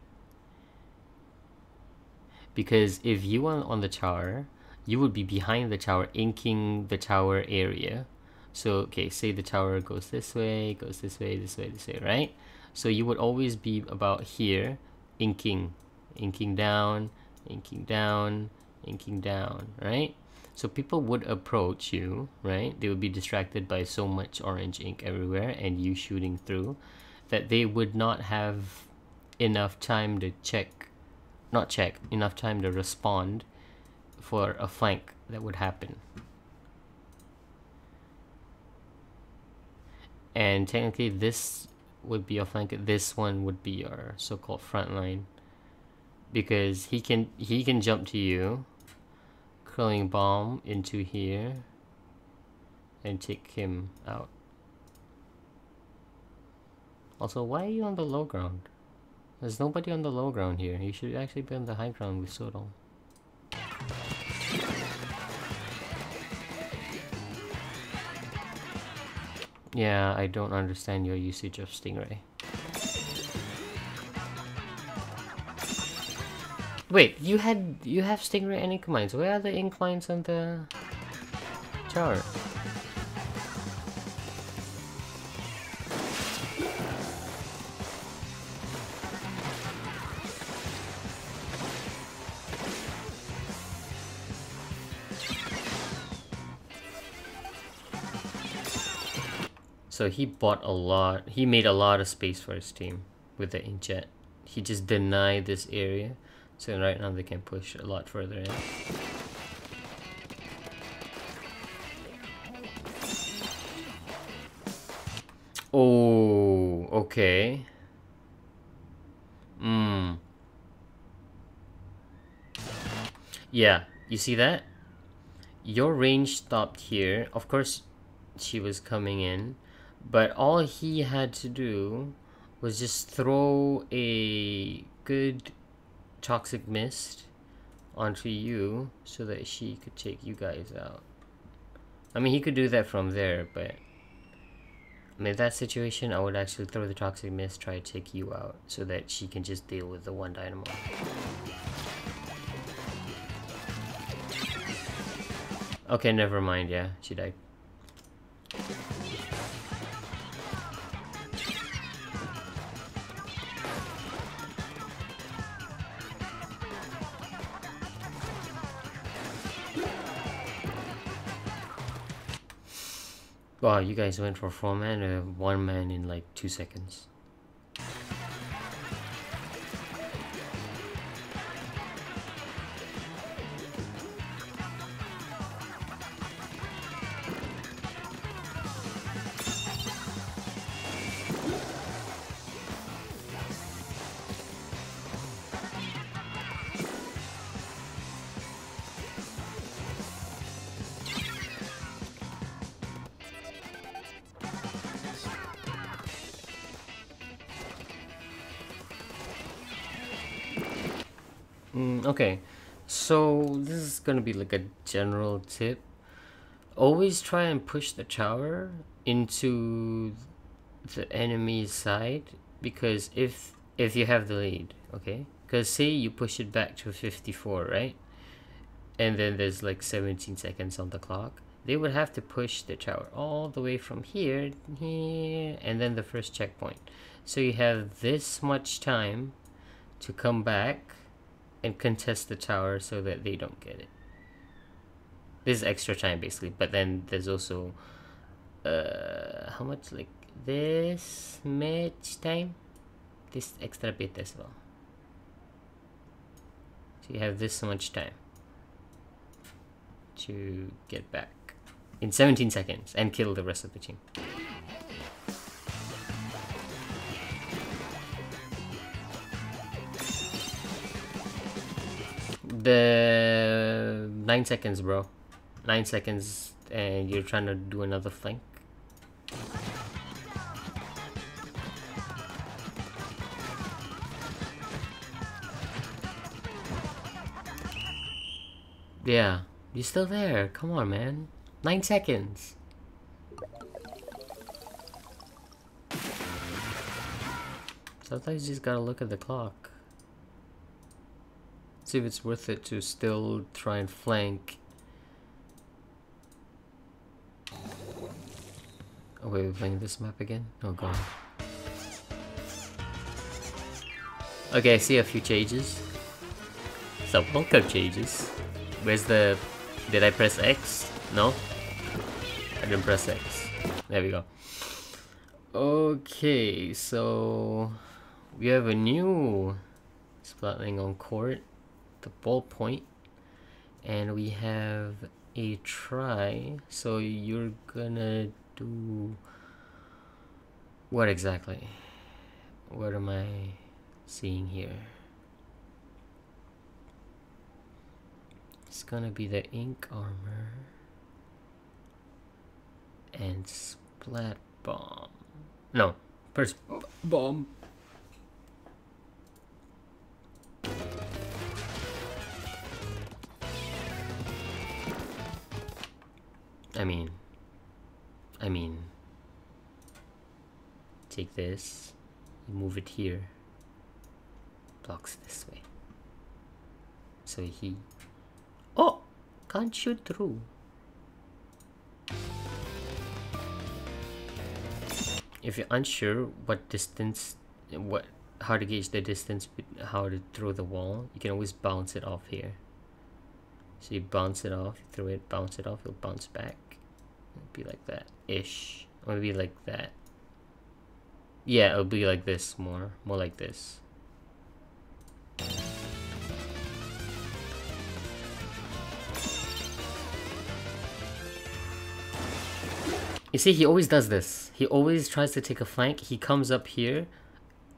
Because if you are on the tower, you would be behind the tower, inking the tower area. So, okay, say the tower goes this way, this way, this way, right? So you would always be about here, inking down, inking down, inking down, right? So people would approach you, right? They would be distracted by so much orange ink everywhere and you shooting through that they would not have enough time to enough time to respond for a flank that would happen. And technically this would be a flank, this one would be our so-called front line. Because he can jump to you, curling bomb into here, and take him out. Also, why are you on the low ground? There's nobody on the low ground here. You should actually be on the high ground with Sodong. Yeah, I don't understand your usage of Stingray. Wait, you have Stingray and ink mines. Where are the ink mines on the tower? So he bought a lot. He made a lot of space for his team with the inkjet. He just denied this area. So right now they can push a lot further in. Oh, okay. Yeah, you see that? Your range stopped here. Of course, she was coming in. But all he had to do was just throw a good toxic mist onto you so that she could take you guys out. I mean, he could do that from there, but I mean, in that situation, I would actually throw the toxic mist, try to take you out so that she can just deal with the one dynamo. Okay, never mind, yeah, she died. Wow, you guys went for 4 man or 1 man in like 2 seconds. Okay, so this is gonna be like a general tip. Always try and push the tower into the enemy's side, because if you have the lead, okay? Because say you push it back to 54, right? And then there's like 17 seconds on the clock. They would have to push the tower all the way from here, and then the first checkpoint. So you have this much time to come back and contest the tower so that they don't get it. This is extra time basically, but then there's also how much, like this much time, this extra bit as well. So you have this much time to get back in 17 seconds and kill the rest of the team. The 9 seconds, bro. 9 seconds, and you're trying to do another flank. Yeah, you're still there. Come on, man. 9 seconds. Sometimes you just gotta look at the clock. See if it's worth it to still try and flank Oh wait, we're playing this map again? Oh god. Okay, I see a few changes. So welcome changes. Where's the... Did I press X? No? I didn't press X. There we go. Okay, so... We have a new splatling on court. The ballpoint. And we have a try. So you're gonna do... What exactly? What am I seeing here? It's gonna be the ink armor and splat bomb. No, first bomb. I mean, take this, move it here, blocks this way. So he... Oh! Can't shoot through. If you're unsure what distance, how to gauge the distance, how to throw the wall, you can always bounce it off here. So you bounce it off, you throw it, bounce it off, it'll bounce back. It'll be like that ish, or maybe like that. Yeah, it'll be like this, more like this. You see, he always does this. He always tries to take a flank. He comes up here,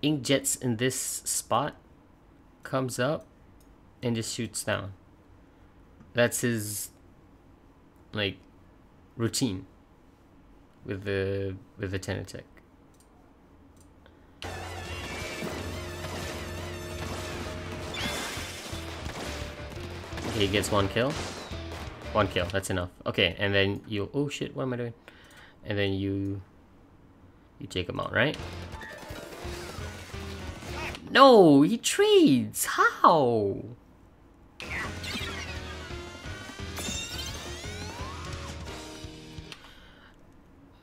ink jets in this spot, comes up, and just shoots down. That's his, like, routine with the Tenatech. Okay, he gets one kill. One kill, that's enough. Okay, and then you... Oh shit, what am I doing? And then you take him out, right? No, he trades. How?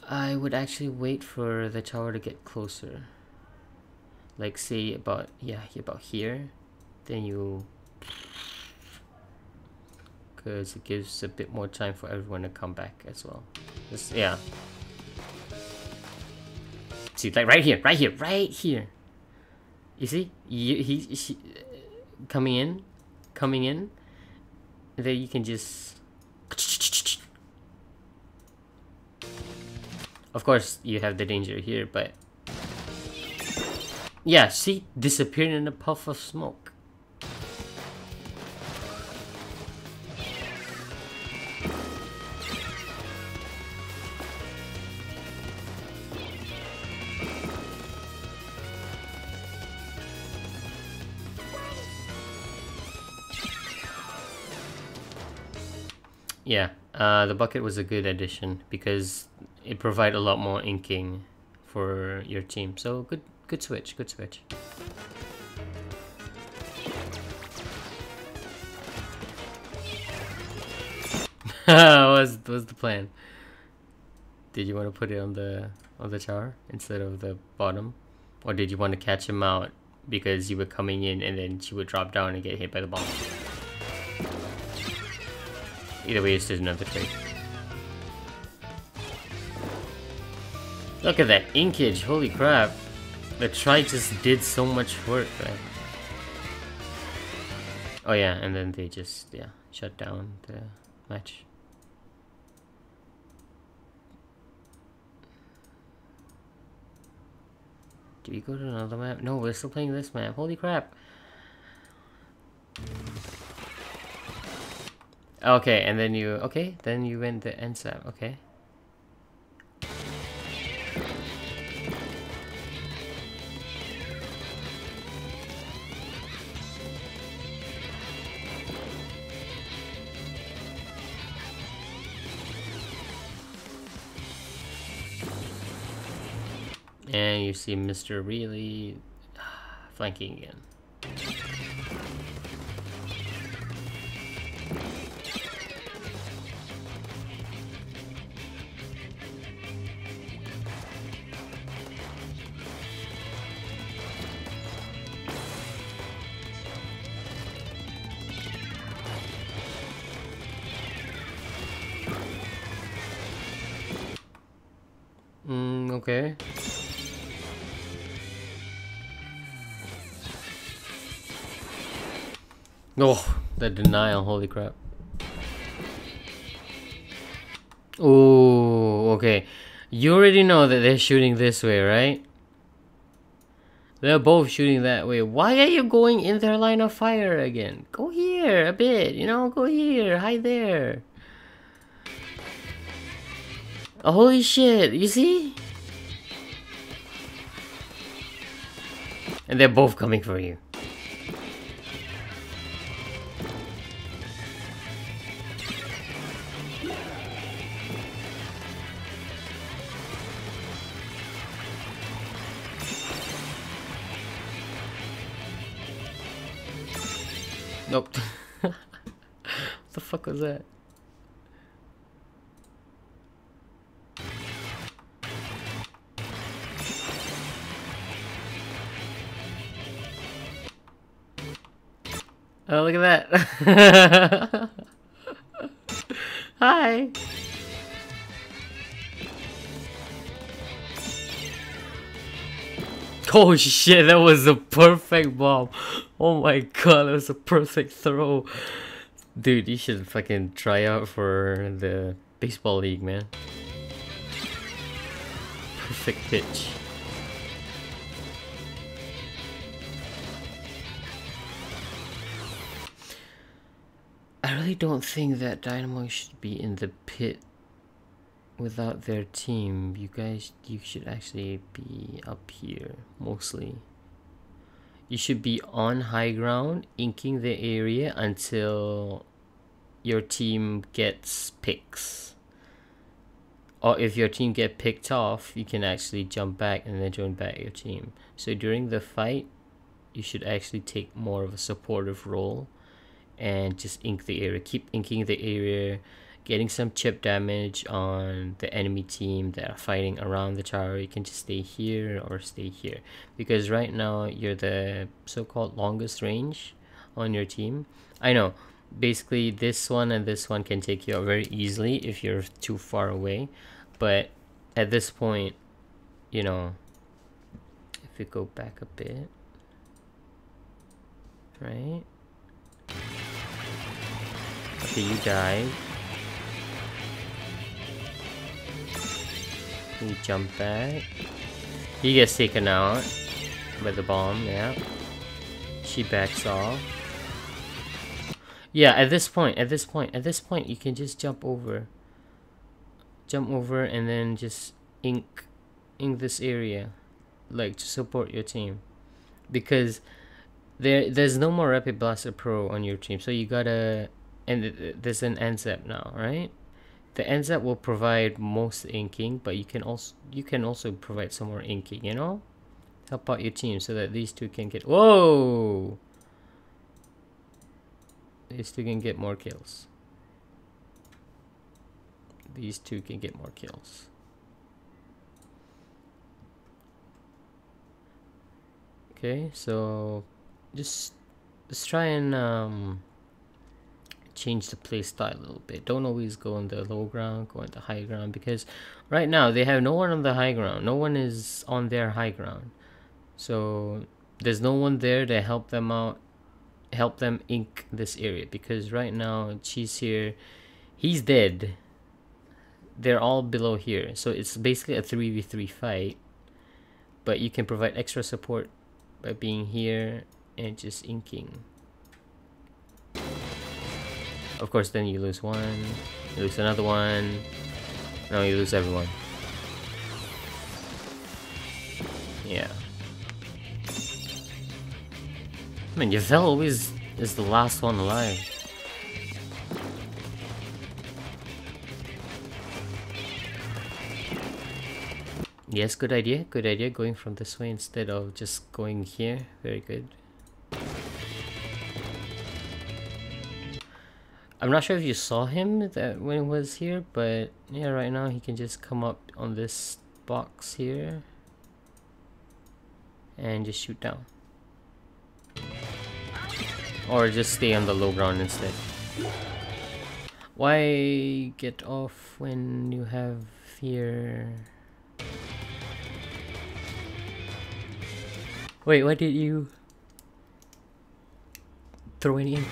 I would actually wait for the tower to get closer. Like say about, yeah, about here. Then you... Because it gives a bit more time for everyone to come back as well. Just, yeah. See, like right here. You see? She, coming in. And then you can just... Of course, you have the danger here, but... Yeah, see? Disappeared in a puff of smoke. Yeah, the bucket was a good addition because it provided a lot more inking for your team. So good switch. What was the plan? Did you want to put it on the tower instead of the bottom, or did you want to catch him out because you were coming in and then she would drop down and get hit by the bomb? Either way, it's just another trade. Look at that inkage, holy crap. The try just did so much work, right? Oh yeah, and then they just, yeah, shut down the match. Do we go to another map? No, we're still playing this map, holy crap. Okay, and then you... Okay, then you went the NSAP. Okay. And you see Mr. Really flanking again. Okay. Oh, the denial, holy crap. Oh, okay. You already know that they're shooting this way, right? They're both shooting that way. Why are you going in their line of fire again? Go here a bit, you know, go here, hide there. Oh, holy shit, you see? And they're both coming for you. Nope. What the fuck was that? Oh, look at that. Hi. Oh shit, that was a perfect bomb. Oh my god, that was a perfect throw. Dude, you should fucking try out for the baseball league, man. Perfect pitch. I really don't think that Dynamo should be in the pit without their team. You should actually be up here, mostly. You should be on high ground, inking the area until your team gets picks. Or if your team get picked off, you can actually jump back and then join back your team. So during the fight, you should actually take more of a supportive role and just ink the area. Keep inking the area, getting some chip damage on the enemy team that are fighting around the tower. You can just stay here or stay here, because right now you're the so-called longest range on your team. I know, basically this one and this one can take you out very easily if you're too far away, but at this point, you know, if we go back a bit, right? Okay, you died. You jump back. He gets taken out by the bomb, yeah. She backs off. Yeah, at this point, you can just jump over. Jump over and then just ink this area, like, to support your team. Because there's no more Rapid Blaster Pro on your team, so you gotta... And there's an NZAP now, right? The NZAP will provide most inking, but you can also provide some more inking, you know? Help out your team so that these two can get... Whoa! These two can get more kills. These two can get more kills. Okay, so just let's try and change the play style a little bit. Don't always go on the low ground, go on the high ground, because right now they have no one on the high ground. No one is on their high ground, so there's no one there to help them out, help them ink this area, because right now Cheese here, he's dead. They're all below here, so it's basically a 3v3 fight, but you can provide extra support by being here and just inking. Of course, then you lose one, you lose another one, no, you lose everyone. Yeah. I mean, Yvel always is the last one alive. Yes, good idea, going from this way instead of just going here. Very good. I'm not sure if you saw him when he was here, but yeah, right now he can just come up on this box here and just shoot down. Or just stay on the low ground instead. Why get off when you have fear? Wait, why did you throw any in?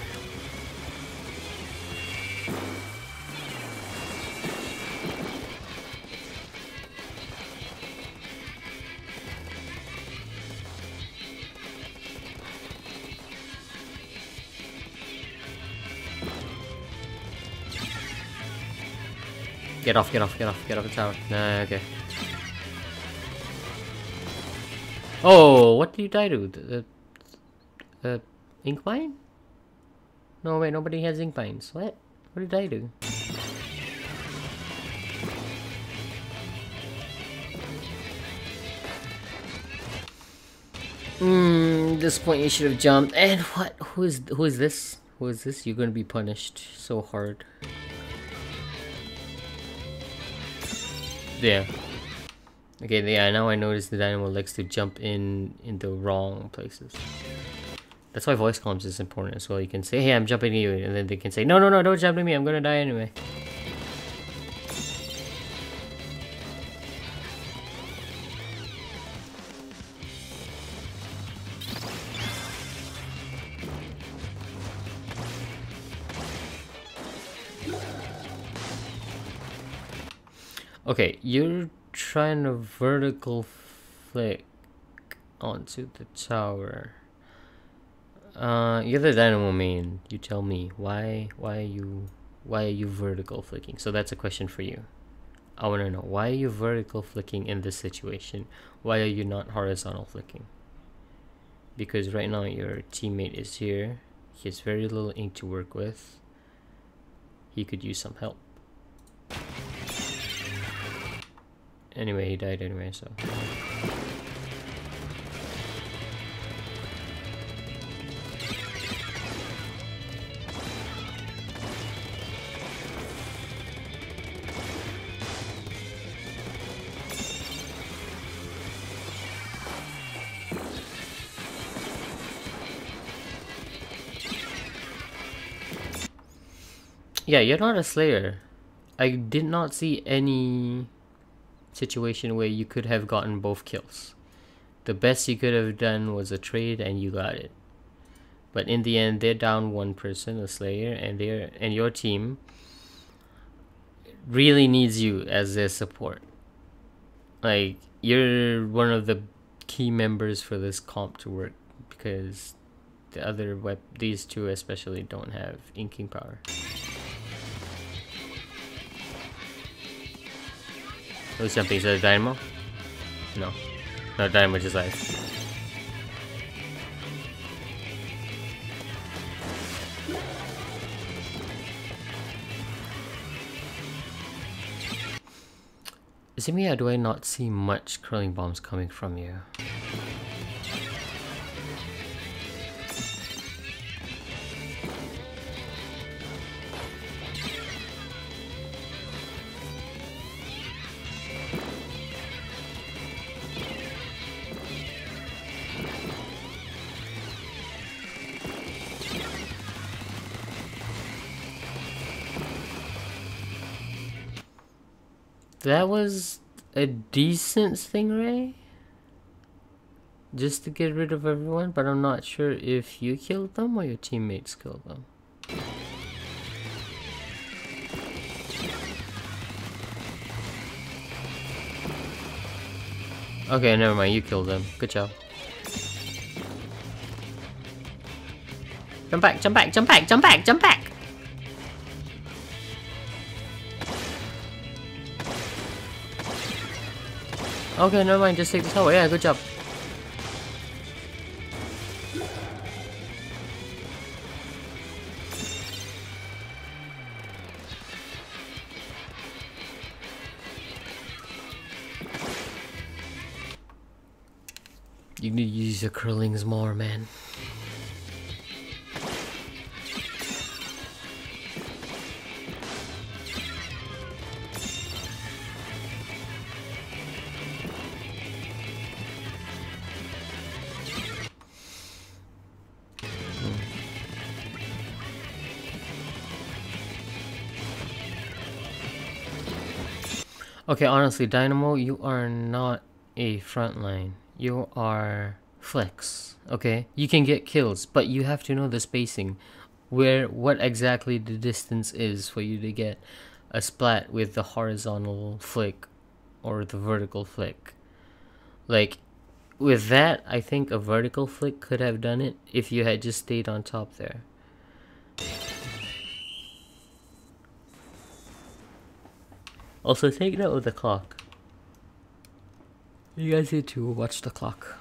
Get off the tower. Nah, okay. Oh, what did you die to? The ink mine? No, wait, nobody has ink mines. What? What did I do? This point you should have jumped. And what? Who is this? Who is this? You're gonna be punished so hard. Yeah. Okay, yeah, now I notice the dynamo likes to jump in the wrong places. That's why voice comms is important as well. You can say, hey, I'm jumping to you, and then they can say, no, don't jump to me, I'm gonna die anyway. Okay, you're trying to vertical flick onto the tower. You're the dynamo main. You tell me why are you vertical flicking? So that's a question for you. I want to know, why are you vertical flicking in this situation? Why are you not horizontal flicking? Because right now your teammate is here. He has very little ink to work with. He could use some help. Anyway, he died anyway, so. Yeah, you're not a slayer. I did not see any situation where you could have gotten both kills. The best you could have done was a trade and you got it. But in the end, they're down one person, a slayer, and your team really needs you as their support. Like, you're one of the key members for this comp to work, because the other these two especially don't have inking power. Who's jumping? Is that a dynamo? No. No, dynamo just died. Is it me or do I not see much curling bombs coming from you? That was a decent stingray, just to get rid of everyone, but I'm not sure if you killed them or your teammates killed them. Okay, never mind, you killed them. Good job. Jump back, jump back, jump back, jump back, jump back! Okay, never mind, just take the tower. Yeah, good job. You need to use your curlings more, man. Okay, honestly, Dynamo, you are not a frontline. You are flex. Okay, you can get kills, but you have to know the spacing, what exactly the distance is for you to get a splat with the horizontal flick or the vertical flick. Like with that, I think a vertical flick could have done it if you had just stayed on top there. Also, take note of the clock. You guys need to watch the clock.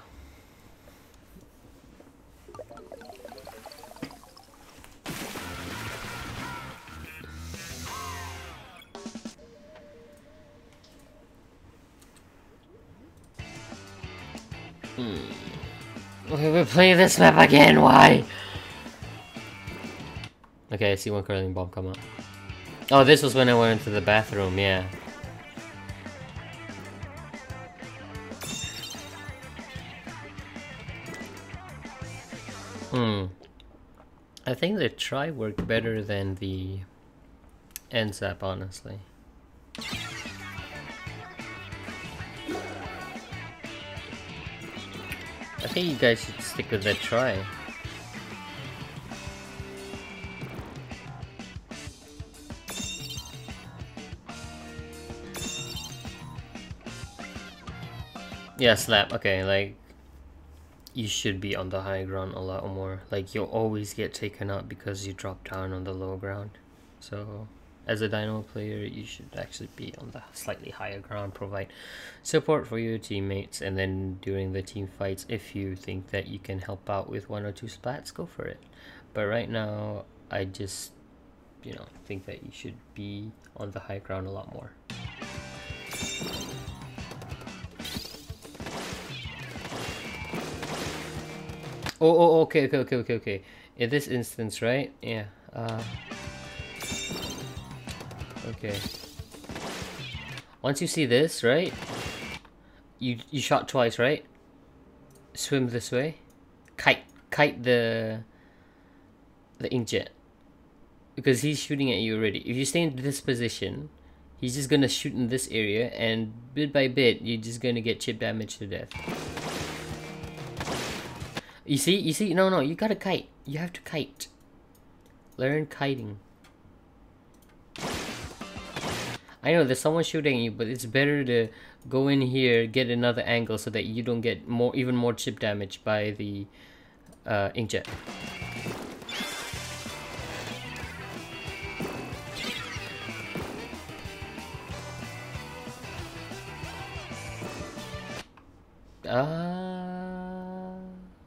Okay, we're playing this map again, why? Okay, I see one curling bomb come up. Oh, this was when I went into the bathroom, yeah. I think the try worked better than the end zap, honestly. I think you guys should stick with that try. Yeah, slap. Okay, like you should be on the high ground a lot more. Like you'll always get taken out because you drop down on the low ground. So as a dynamo player, you should actually be on the slightly higher ground, provide support for your teammates, and then during the team fights, if you think that you can help out with 1 or 2 splats, go for it. But right now, I just, think that you should be on the high ground a lot more. Oh, okay. In this instance, right? Yeah, okay. Once you see this, right? You shot twice, right? Swim this way. Kite the inkjet. Because he's shooting at you already. If you stay in this position, he's just gonna shoot in this area, and bit by bit, you're just gonna get chip damage to death. You see? No, you gotta kite. You have to kite. Learn kiting. I know there's someone shooting you, but it's better to go in here, get another angle so that you don't get even more chip damage by the inkjet.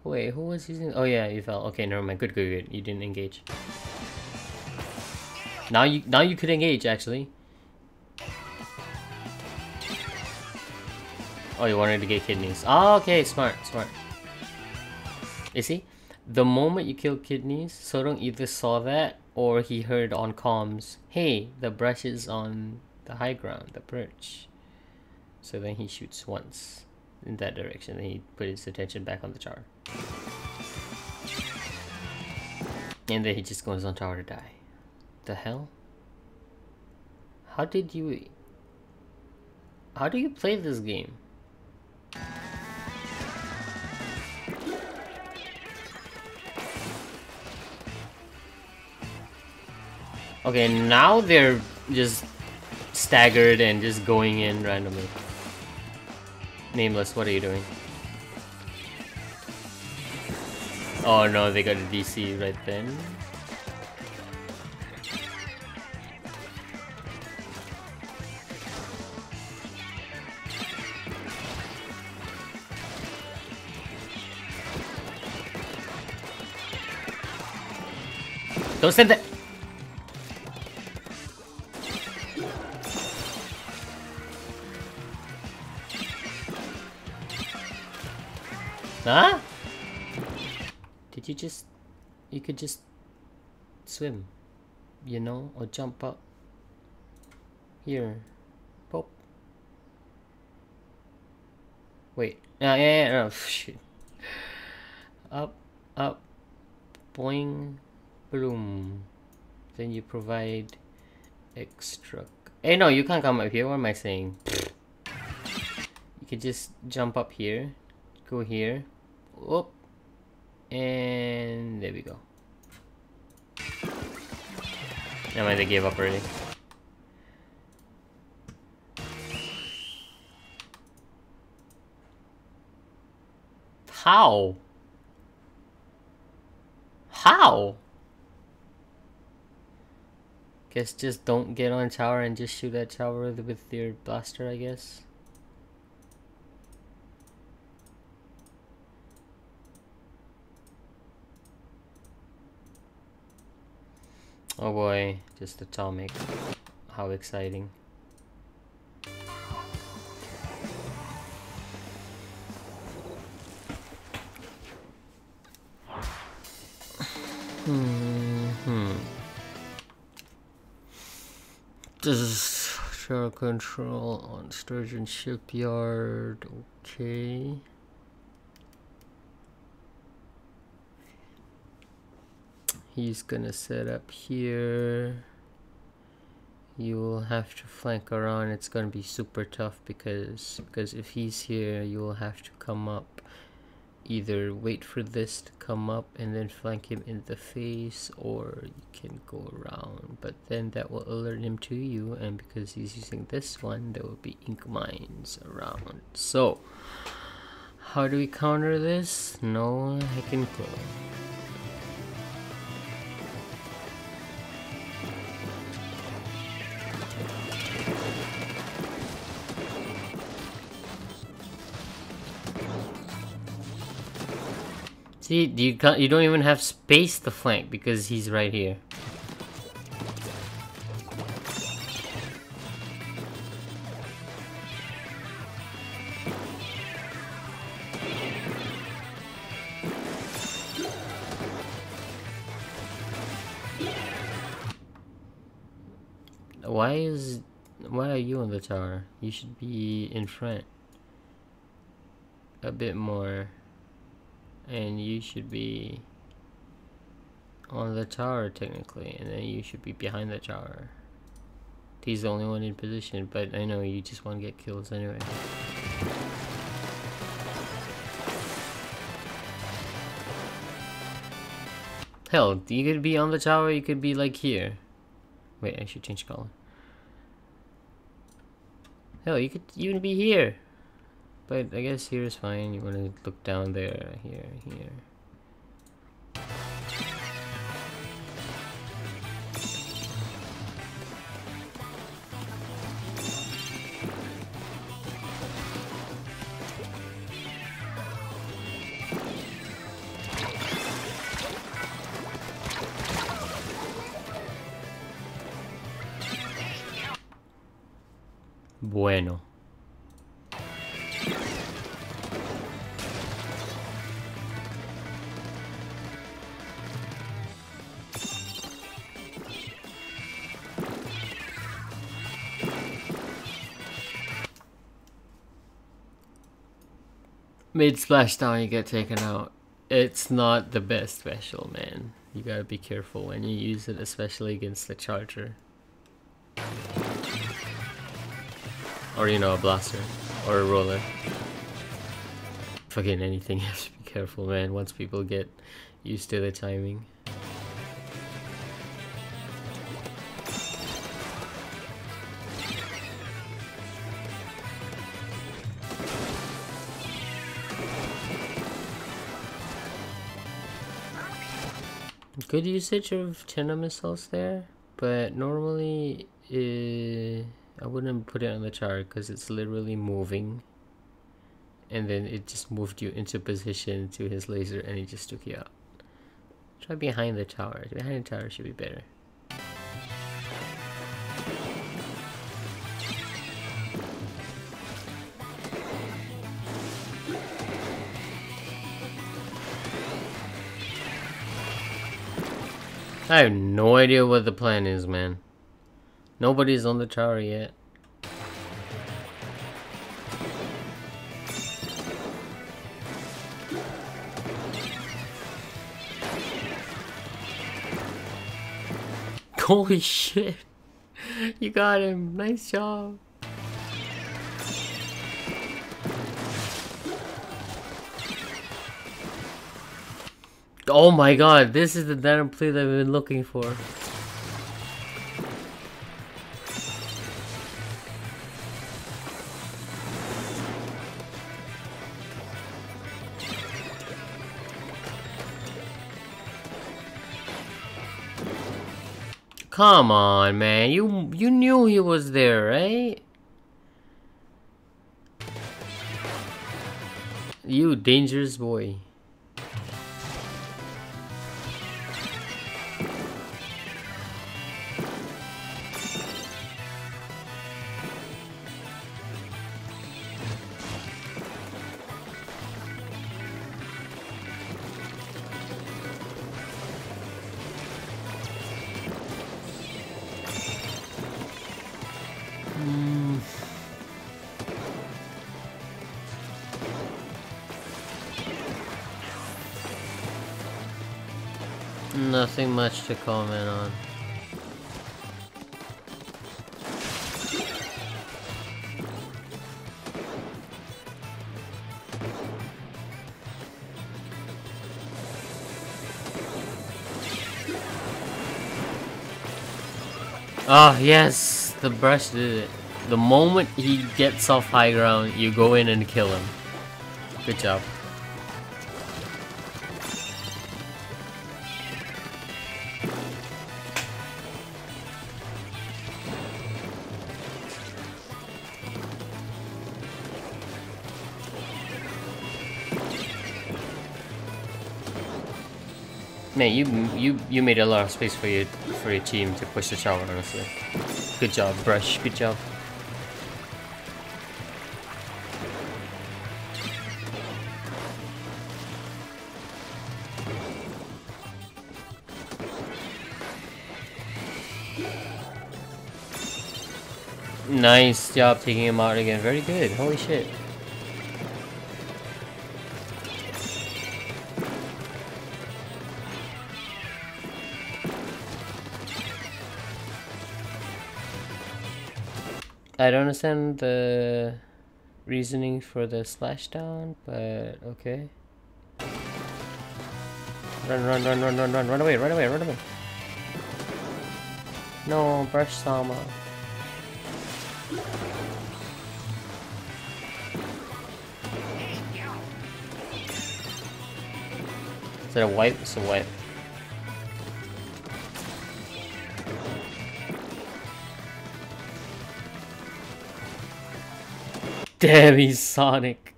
Wait, who was using? Oh yeah, you fell. Okay, never mind. Good. You didn't engage. Now you could engage actually. Oh, you wanted to get kidneys. Oh, okay, smart. You see, the moment you killed kidneys, Sorong either saw that or he heard on comms, "Hey, the brush is on the high ground, the perch." So then he shoots once in that direction, and he put his attention back on the tower. And then he just goes on tower to die. The hell? How do you play this game? Okay, now they're just staggered and just going in randomly. Nameless, what are you doing? Oh no, they got a DC right then. Don't send that. Huh? Did you just... You could just swim, or jump up. Here. Pop. Wait. Yeah. Oh, shit. Up. Boing. Boom. Then you provide extra... Hey, no, you can't come up here. What am I saying? You could just jump up here. Go here. Whoop. And there we go. Never mind, they gave up already. How? How? Guess just don't get on tower and just shoot at tower with your blaster, I guess. Oh boy, just atomic. How exciting. This is tower control on Sturgeon Shipyard. Okay. He's gonna set up here. You will have to flank around. It's gonna be super tough because if he's here, you will have to come up. Either wait for this to come up and then flank him in the face, or you can go around. But then that will alert him to you, and because he's using this one, there will be ink mines around. So, how do we counter this? No heckin' clue. See, you don't even have space to flank because he's right here. Why are you on the tower? You should be in front a bit more. And you should be on the tower technically, and then you should be behind the tower. He's the only one in position, but I know you just want to get kills anyway. Hell, you could be on the tower, you could be like here. Wait, I should change color. Hell, you could even be here. But I guess here is fine. You want to look down there, here. Bueno. Mid splashdown, you get taken out. It's not the best special, man. You gotta be careful when you use it, especially against the charger. Or, you know, a blaster. Or a roller. Fucking anything, you have to be careful, man, once people get used to the timing. Good usage of China missiles there, but normally I wouldn't put it on the chart because it's literally moving, and then it just moved you into position to his laser and it just took you out. Try behind the tower. Behind the tower should be better. I have no idea what the plan is, man. Nobody's on the tower yet. Holy shit. You got him. Nice job. Oh my god, this is the damn play that I've been looking for. Come on, man. You knew he was there, right? You dangerous boy. Nothing much to comment on. Oh yes, the brush did it. The moment he gets off high ground, you go in and kill him. Good job. Man, you made a lot of space for your team to push the tower, honestly. Good job, Brush. Good job. Nice job taking him out again. Very good. Holy shit. I don't understand the reasoning for the splashdown, but okay. Run away. No, Brush Sama. Is that a wipe? It's a wipe. Damn, he's Sonic.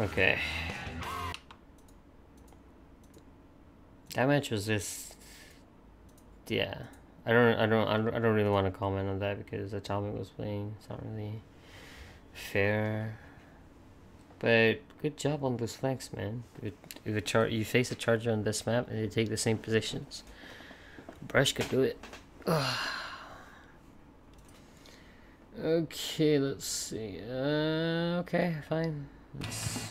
Okay. That match was just, yeah. I don't really want to comment on that because Atomic was playing. It's not really fair. But good job on those flanks, man. If you face a charger on this map and they take the same positions, Brush could do it. Okay, let's see. Okay, fine. Let's...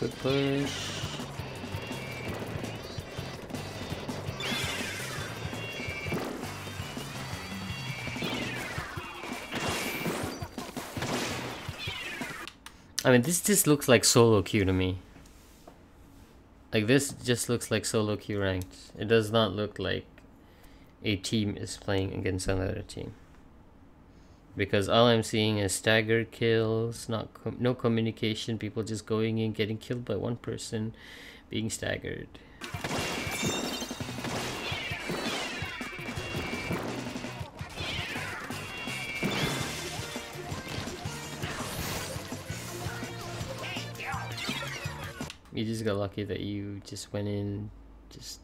good push. I mean, this just looks like solo queue to me. Like, this just looks like solo queue ranked. It does not look like a team is playing against another team. Because all I'm seeing is staggered kills, no communication, people just going in, getting killed by one person, being staggered. You just got lucky that you just went in, just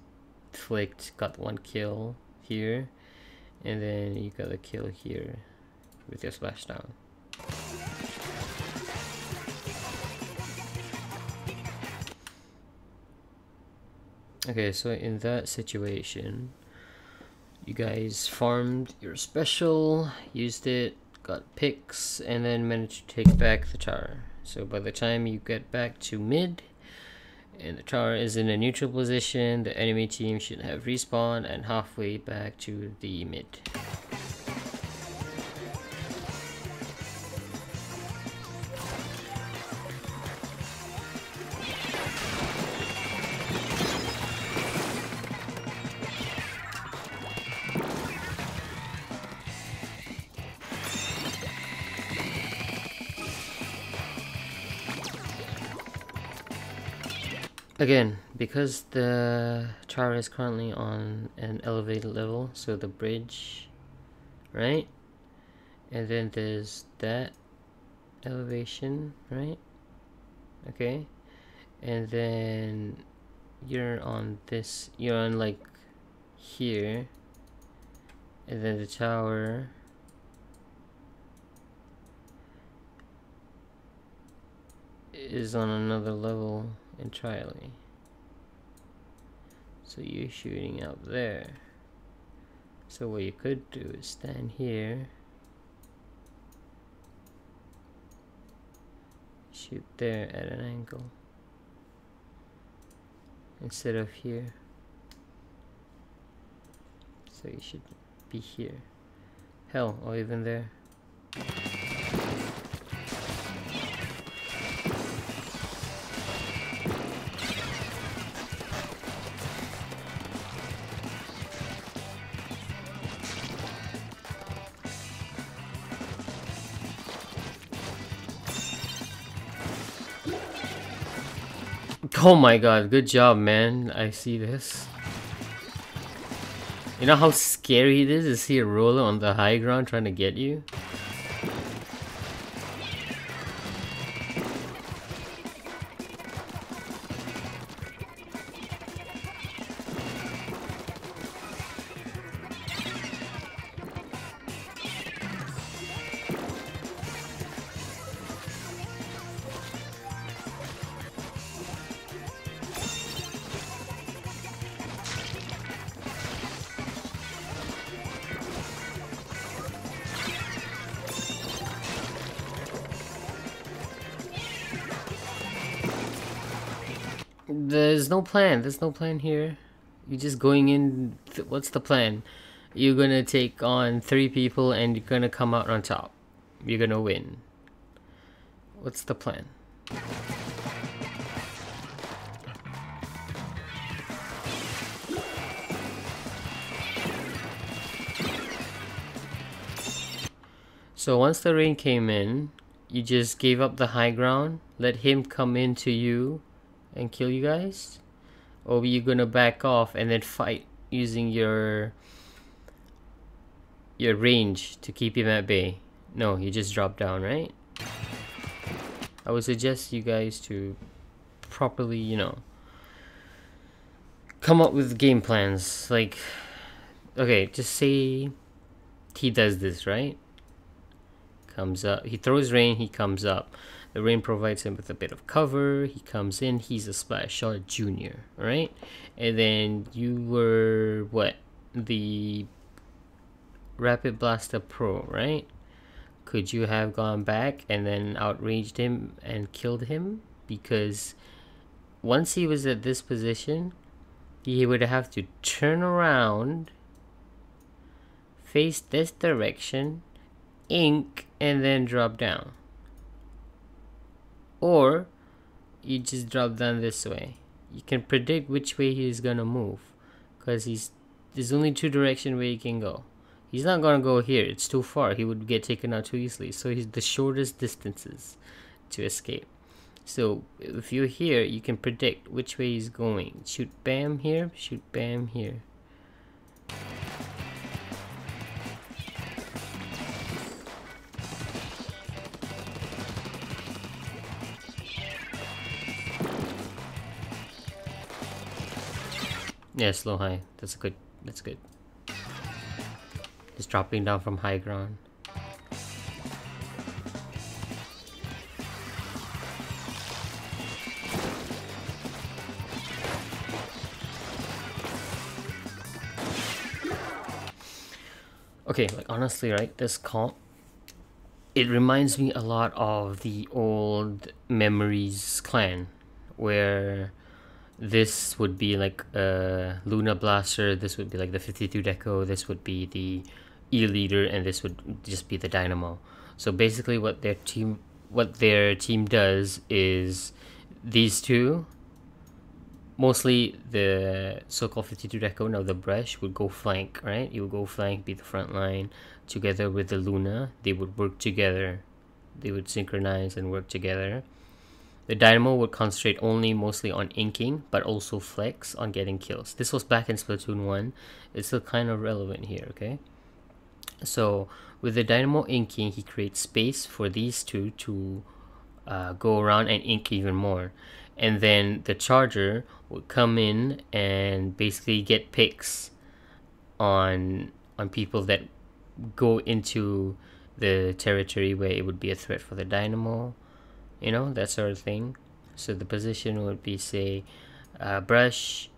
flicked, got 1 kill here, and then you got a kill here with your splashdown. Okay, so in that situation, you guys farmed your special, used it, got picks, and then managed to take back the tower. So by the time you get back to mid, and the tower is in a neutral position, the enemy team should have respawned and halfway back to the mid. Again, because the tower is currently on an elevated level, so the bridge, right? And then there's that elevation, right? Okay. And then you're on this, you're on like here. And then the tower is on another level entirely. So you're shooting out there. So what you could do is stand here, shoot there at an angle instead of here. So you should be here. Hell, or even there. Oh my god, good job, man. I see this. You know how scary it is to see a roller on the high ground trying to get you? There's no plan. There's no plan here. You're just going in. What's the plan? You're gonna take on 3 people and you're gonna come out on top. You're gonna win. What's the plan? So once the rain came in, you just gave up the high ground, let him come into you and kill you guys? Or were you gonna back off and then fight using your range to keep him at bay? No, you just drop down, right? I would suggest you guys to properly, you know, come up with game plans. Like, okay, just say he does this, right? Comes up, he throws rain, he comes up. The rain provides him with a bit of cover. He comes in, he's a splash shot junior, right? And then you were, what? The Rapid Blaster Pro, right? Could you have gone back and then outraged him and killed him? Because once he was at this position, he would have to turn around, face this direction, ink, and then drop down. Or you just drop down this way. You can predict which way he's gonna move, because there's only 2 directions where he can go. He's not gonna go here, it's too far. He would get taken out too easily. So he's the shortest distances to escape. So if you're here, you can predict which way he's going. Shoot bam here, shoot bam here. Yeah, slow high. That's good. That's good. Just dropping down from high ground. Okay, like honestly, right? This comp, it reminds me a lot of the old Memories clan, where this would be like a Luna Blaster, this would be like the 52 Deco, this would be the E-Leader, and this would just be the Dynamo. So basically what their team does is these two, mostly the so-called 52 Deco, now the Brush, would go flank, right? You would go flank, be the front line, together with the Luna. They would work together. They would synchronize and work together. The Dynamo would concentrate only mostly on inking, but also flex on getting kills. This was back in Splatoon 1. It's still kind of relevant here, okay? So with the Dynamo inking, he creates space for these two to go around and ink even more. And then the Charger would come in and basically get picks on people that go into the territory where it would be a threat for the Dynamo, you know, that sort of thing. So the position would be, say, Brush,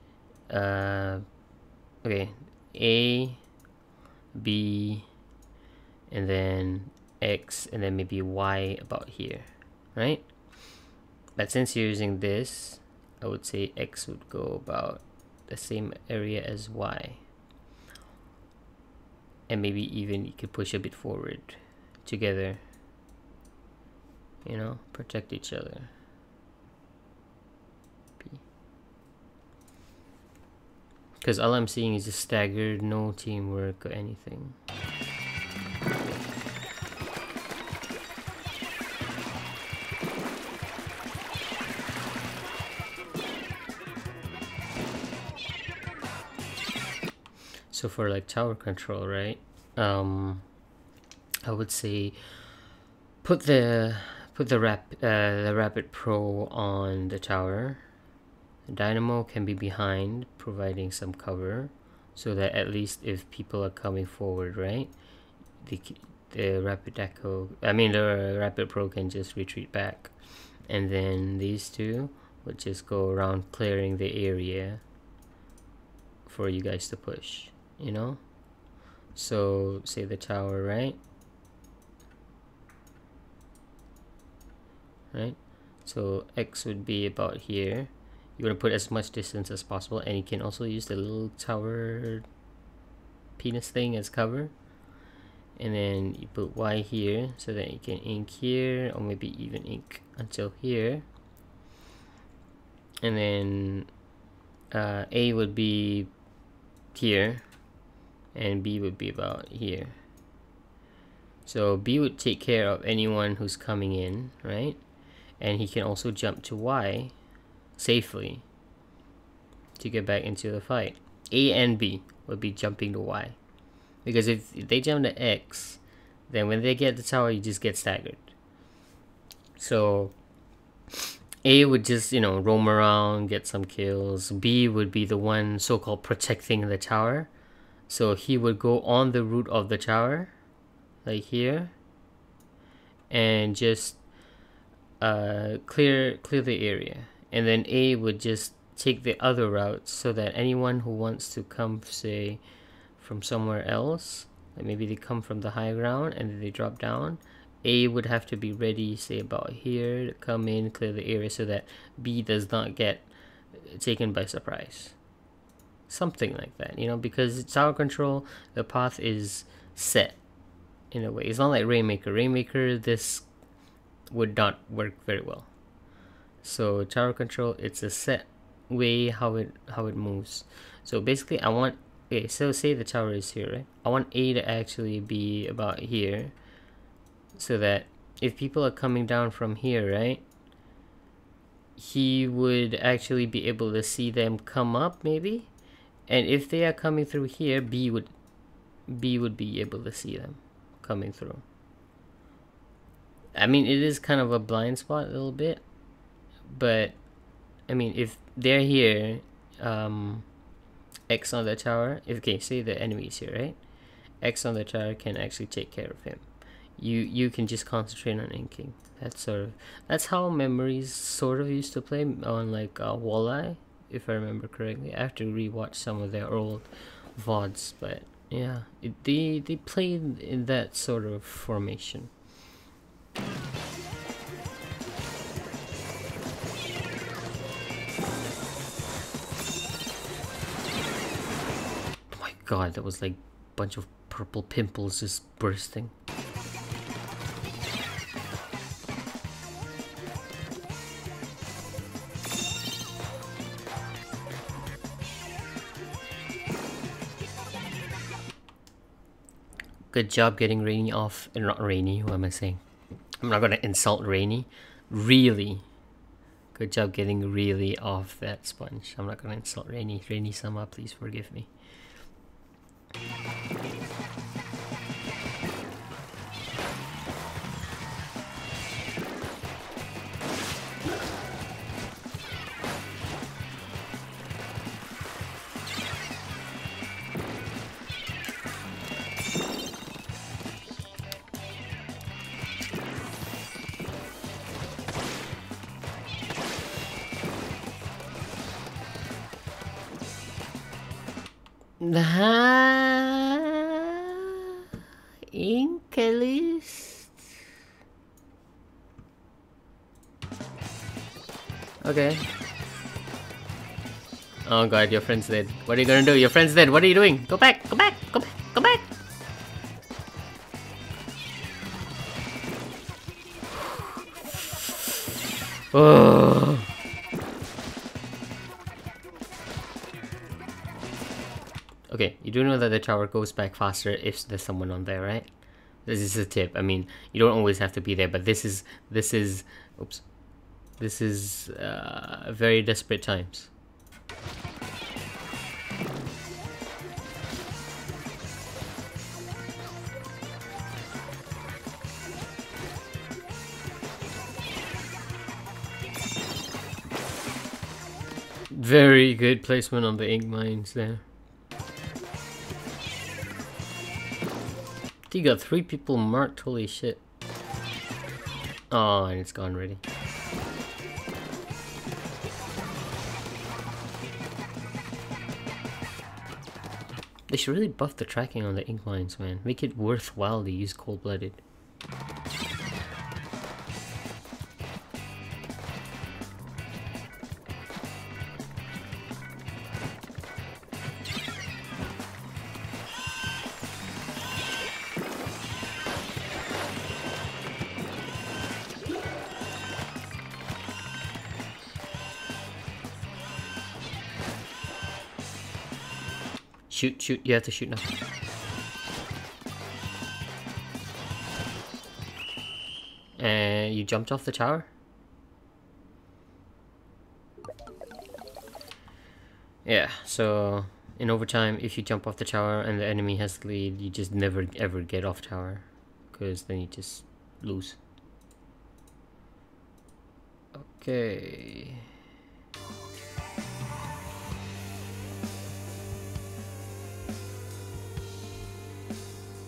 okay, A, B, and then X, and then maybe Y about here, right? But since you're using this, I would say X would go about the same area as Y. And maybe even you could push a bit forward together. You know, protect each other. Because all I'm seeing is just staggered, no teamwork or anything. So for like tower control, right? I would say put the Rapid Pro on the tower. The Dynamo can be behind, providing some cover, so that at least if people are coming forward, right, the Rapid Pro can just retreat back, and then these two would just go around clearing the area for you guys to push, you know. So say the tower, right? So X would be about here. You want to put as much distance as possible, and you can also use the little tower penis thing as cover. And then you put Y here so that you can ink here, or maybe even ink until here. And then A would be here, and B would be about here. So B would take care of anyone who's coming in, right? And he can also jump to Y safely to get back into the fight. A and B would be jumping to Y, because if they jump to X, then when they get the tower, you just get staggered. So A would just, you know, roam around, get some kills. B would be the one so-called protecting the tower, so he would go on the route of the tower, like here, and just clear the area. And then A would just take the other route, so that anyone who wants to come, say, from somewhere else, like maybe they come from the high ground and then they drop down, A would have to be ready, say about here, to come in, clear the area, so that B does not get taken by surprise. Something like that, you know, because tower control, the path is set in a way. It's not like Rainmaker. Rainmaker, this would not work very well. So tower control, it's a set way how it moves. So basically I want, okay, so say the tower is here, right? I want A to actually be about here, so that if people are coming down from here, right, he would actually be able to see them come up maybe. And if they are coming through here, B would be able to see them coming through. I mean, it is kind of a blind spot a little bit, but I mean, if they're here, X on the tower. Okay, say the enemy is here, right? X on the tower can actually take care of him. You can just concentrate on inking. That's how memories sort of used to play on like Walleye, if I remember correctly. I have to rewatch some of their old VODs, but yeah, they played in that sort of formation. Oh my god, that was like a bunch of purple pimples just bursting. Good job getting Rainy off. Not Rainy, what am I saying? I'm not gonna insult Rainy. Really. Good job getting really off that sponge. I'm not gonna insult Rainy. Rainy-sama, please forgive me. Inkelist. Okay. Oh god, your friend's dead. What are you gonna do? Your friend's dead. What are you doing? Go back! Go back! Go back! Go back! Oh. Okay, you do know that the tower goes back faster if there's someone on there, right? This is a tip. I mean, you don't always have to be there, but this is oops. This is very desperate times. Very good placement on the ink mines there. You got 3 people marked, holy shit. Oh, and it's gone already. They should really buff the tracking on the ink mines, man. Make it worthwhile to use cold-blooded. Shoot, you have to shoot now. And you jumped off the tower? Yeah, so in overtime, if you jump off the tower and the enemy has the lead, you just never ever get off tower, because then you just lose. Okay.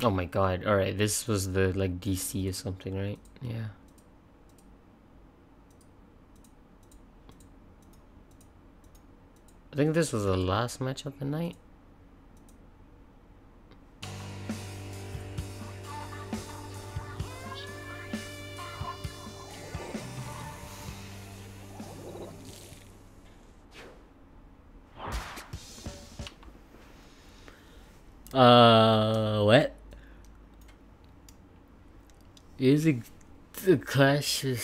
Oh my god, alright, this was the like DC or something, right? Yeah. I think this was the last match of the night. What? Using the Clash of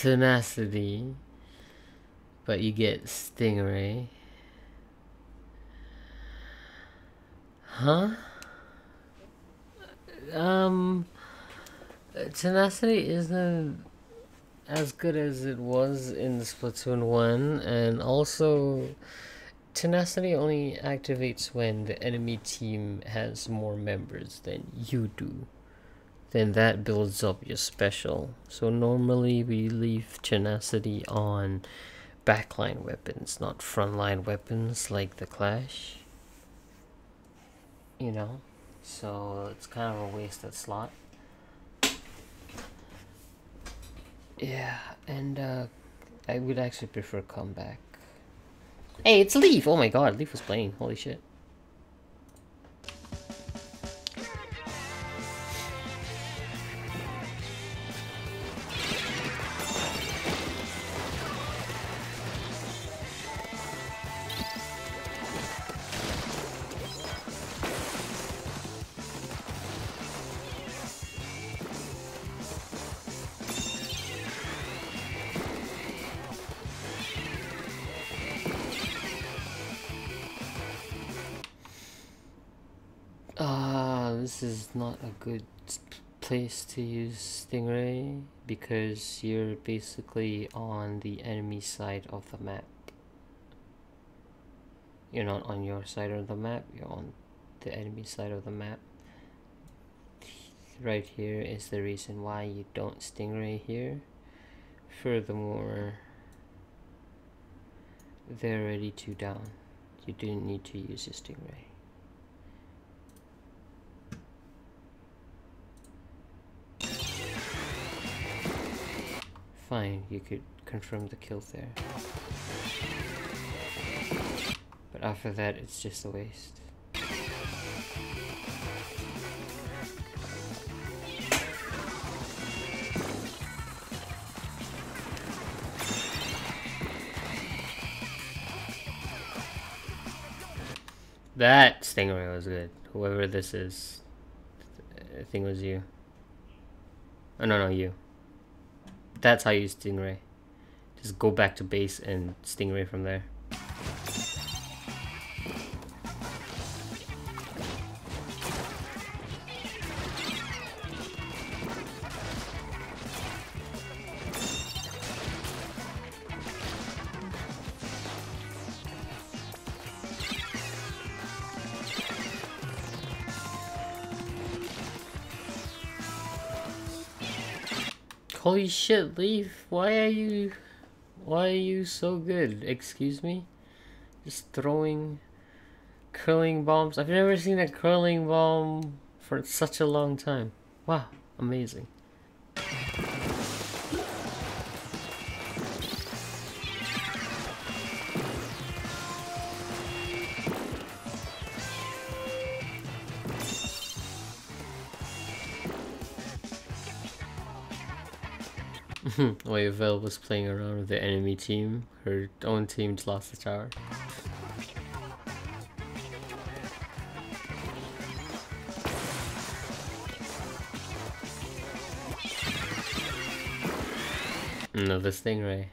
Tenacity, but you get Stingray. Huh? Tenacity isn't as good as it was in Splatoon 1, and also Tenacity only activates when the enemy team has more members than you do. Then that builds up your special. So normally we leave Tenacity on backline weapons, not frontline weapons like the Clash. You know, so it's kind of a wasted slot. Yeah, and I would actually prefer comeback. Hey, it's Leaf! Oh my god, Leaf was playing. Holy shit. This is not a good place to use Stingray because you're basically on the enemy side of the map. You're not on your side of the map, you're on the enemy side of the map. Right here is the reason why you don't Stingray here. Furthermore, they're already 2 down. You didn't need to use your Stingray. Fine, you could confirm the kill there. But after that, it's just a waste. That Stingray was good. Whoever this is, I think it was you. Oh no, you. That's how you Stingray. Just go back to base and Stingray from there. Holy shit, Leaf, why are you so good? Excuse me? Just throwing curling bombs. I've never seen a curling bomb for such a long time. Wow, amazing. While Vel was playing around with the enemy team, her own team just lost the tower. Another Stingray.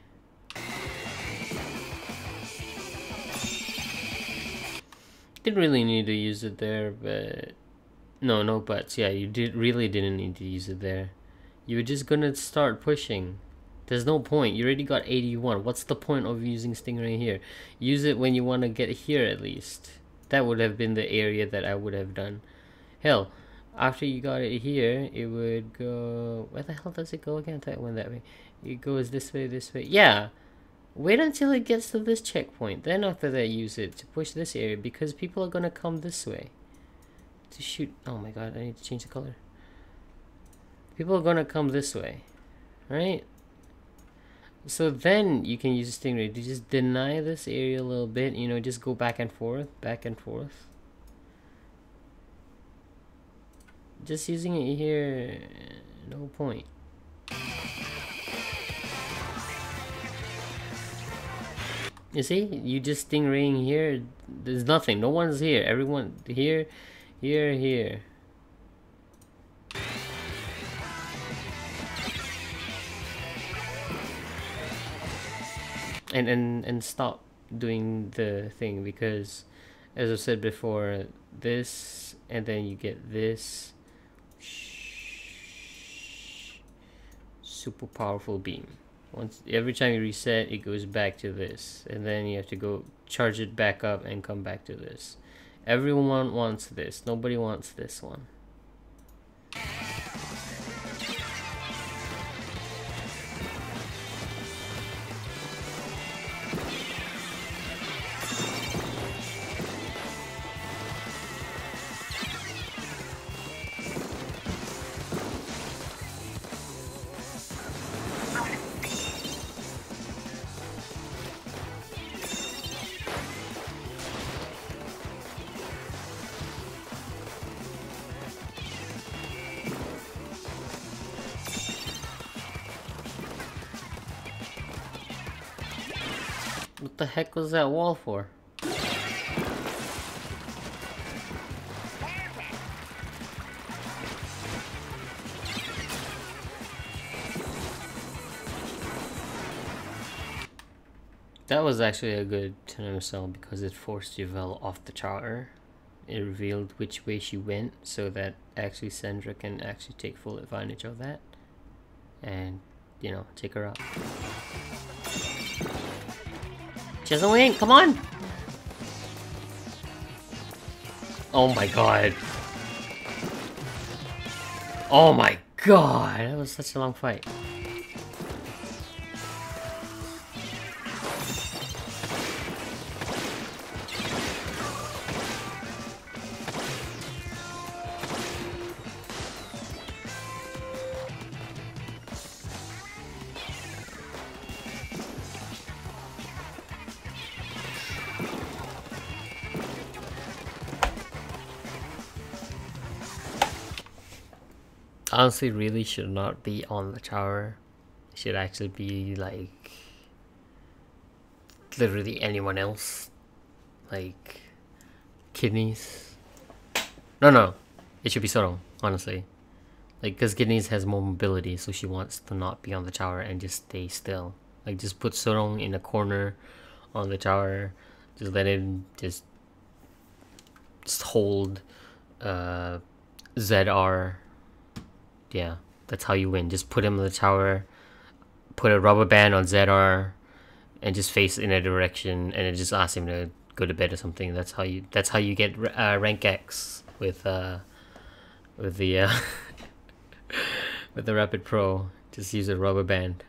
Didn't really need to use it there, but no buts. Yeah, you really didn't need to use it there. You were just gonna start pushing. There's no point. You already got 81. What's the point of using Stingray here? Use it when you want to get here at least. That would have been the area that I would have done. Hell, after you got it here, it would go... Where the hell does it go again? I thought it went that way. It goes this way, this way. Yeah. Wait until it gets to this checkpoint. Then after that, use it to push this area because people are gonna come this way to shoot. Oh my god, I need to change the color. People are gonna come this way, right? So then you can use a Stingray to just deny this area a little bit, you know, just go back and forth, back and forth. Just using it here, no point. You see, you just Stingraying here, there's nothing, no one's here, everyone here, here. And stop doing the thing because as I said before, this and then you get this super powerful beam. Every time you reset, it goes back to this, and then you have to go charge it back up and come back to this. Everyone wants this, nobody wants this one. the heck was that wall for? That was actually a good turn cell because it forced Yvel off the tower. It revealed which way she went so that actually Sandra can actually take full advantage of that and, you know, take her out. She has a wing, come on! Oh my god. Oh my god, that was such a long fight. Honestly, really should not be on the tower. It should actually be like literally anyone else, like Kidneys. No, it should be Sorong, honestly. Like, because Kidneys has more mobility, so she wants to not be on the tower and just stay still. Like, just put Sorong in a corner on the tower. Just let him just hold ZR. Yeah, that's how you win. Just put him on the tower, put a rubber band on ZR, and just face in a direction, and then just ask him to go to bed or something. That's how you get rank X with the with the Rapid Pro. Just use a rubber band.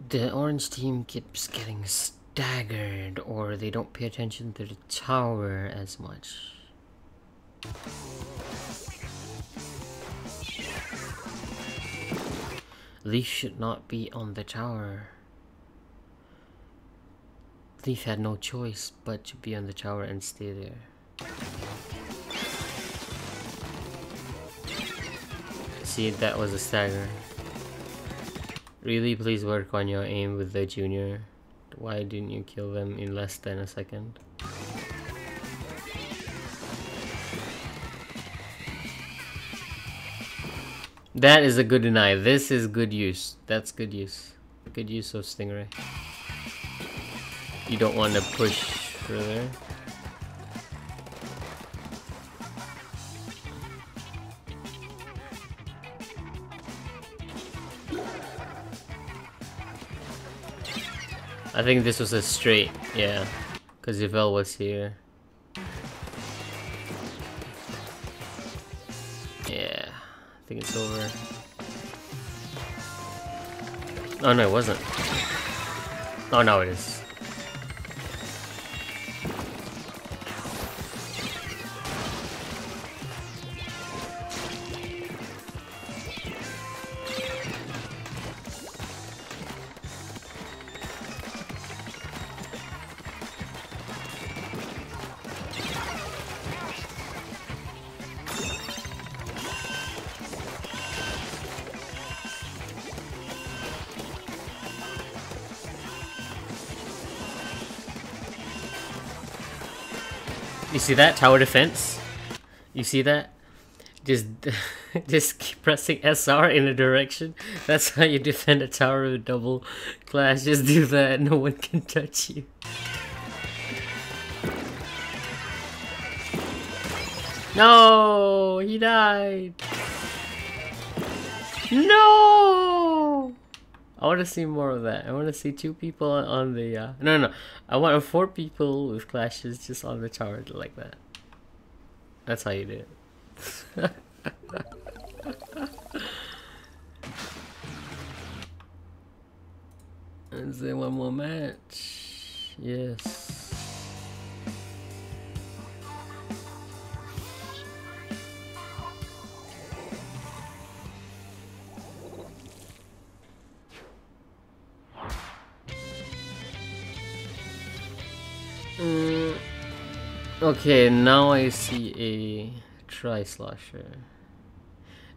The orange team keeps getting staggered, or they don't pay attention to the tower as much. Leaf should not be on the tower. Leaf had no choice but to be on the tower and stay there. See, that was a stagger. Really, please work on your aim with the junior. Why didn't you kill them in less than a second? That is a good deny. This is good use. That's good use. Good use of Stingray. You don't want to push further. I think this was a straight, yeah, because Yvel was here. Yeah, I think it's over. Oh no, it wasn't. Oh no, it is. You see that tower defense? You see that? Just keep pressing SR in a direction. That's how you defend a tower with double clash. Just do that. No one can touch you. No, he died. No. I want to see more of that. I want to see 2 people on the no. I want 4 people with clashes just on the tower like that. That's how you do it. Is there one more match? Yes. Okay, now I see a tri-slosher.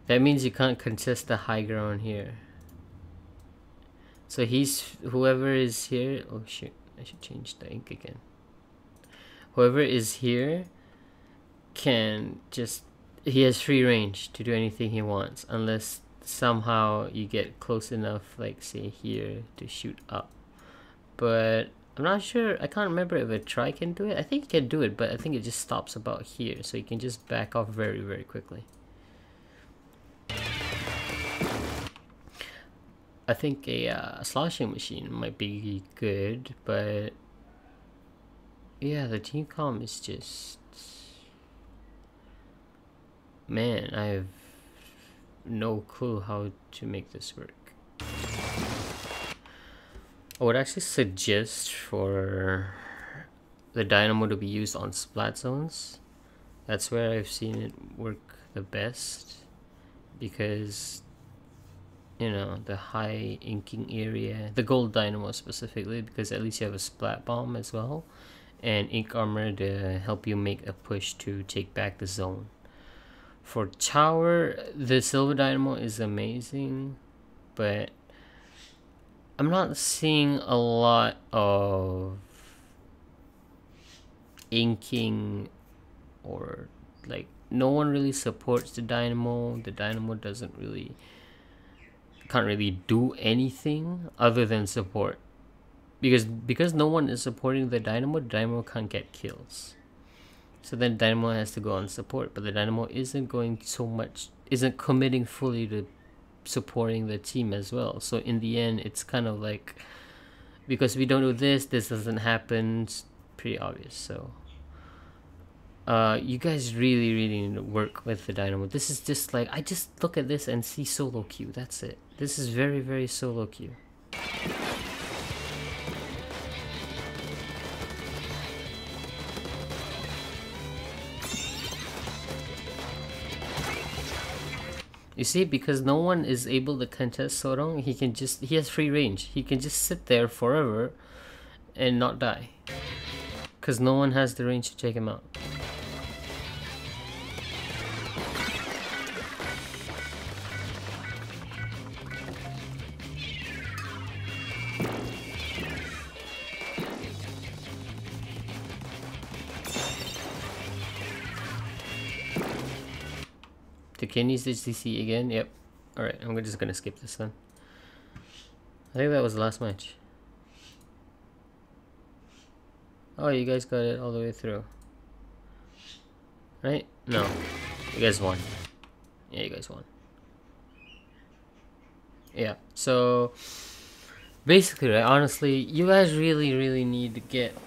That means you can't contest the high ground here. So whoever is here. Oh shit! I should change the ink again. Whoever is here can just. He has free range to do anything he wants, unless somehow you get close enough, like say here, to shoot up. But I'm not sure. I can't remember if a try can do it. I think he can do it, but I think it just stops about here, so you can just back off very, very quickly. I think a sloshing machine might be good, but yeah, the team comp is just, man, I have no clue how to make this work. I would actually suggest for the dynamo to be used on splat zones. That's where I've seen it work the best, because you know, the high inking area, the gold dynamo specifically, because at least you have a splat bomb as well, and ink armor to help you make a push to take back the zone. For tower, the silver dynamo is amazing, but I'm not seeing a lot of inking, or like no one really supports the dynamo. The dynamo can't really do anything other than support, because no one is supporting the dynamo can't get kills. So then dynamo has to go on support, but the dynamo isn't committing fully to supporting the team as well. So in the end, it's kind of like, because we don't do this doesn't happen. It's pretty obvious. So you guys really need to work with the dynamo. This is just like, I just look at this and see solo queue. That's it. This is very, very solo queue. You see, because no one is able to contest Sorong, he has free range. He can just sit there forever and not die, because no one has the range to take him out. Can use this DC again? Yep. Alright, I'm just gonna skip this one. I think that was the last match. Oh, you guys got it all the way through. Right? No. You guys won. Yeah, you guys won. Yeah, so basically, right, honestly, you guys really need to get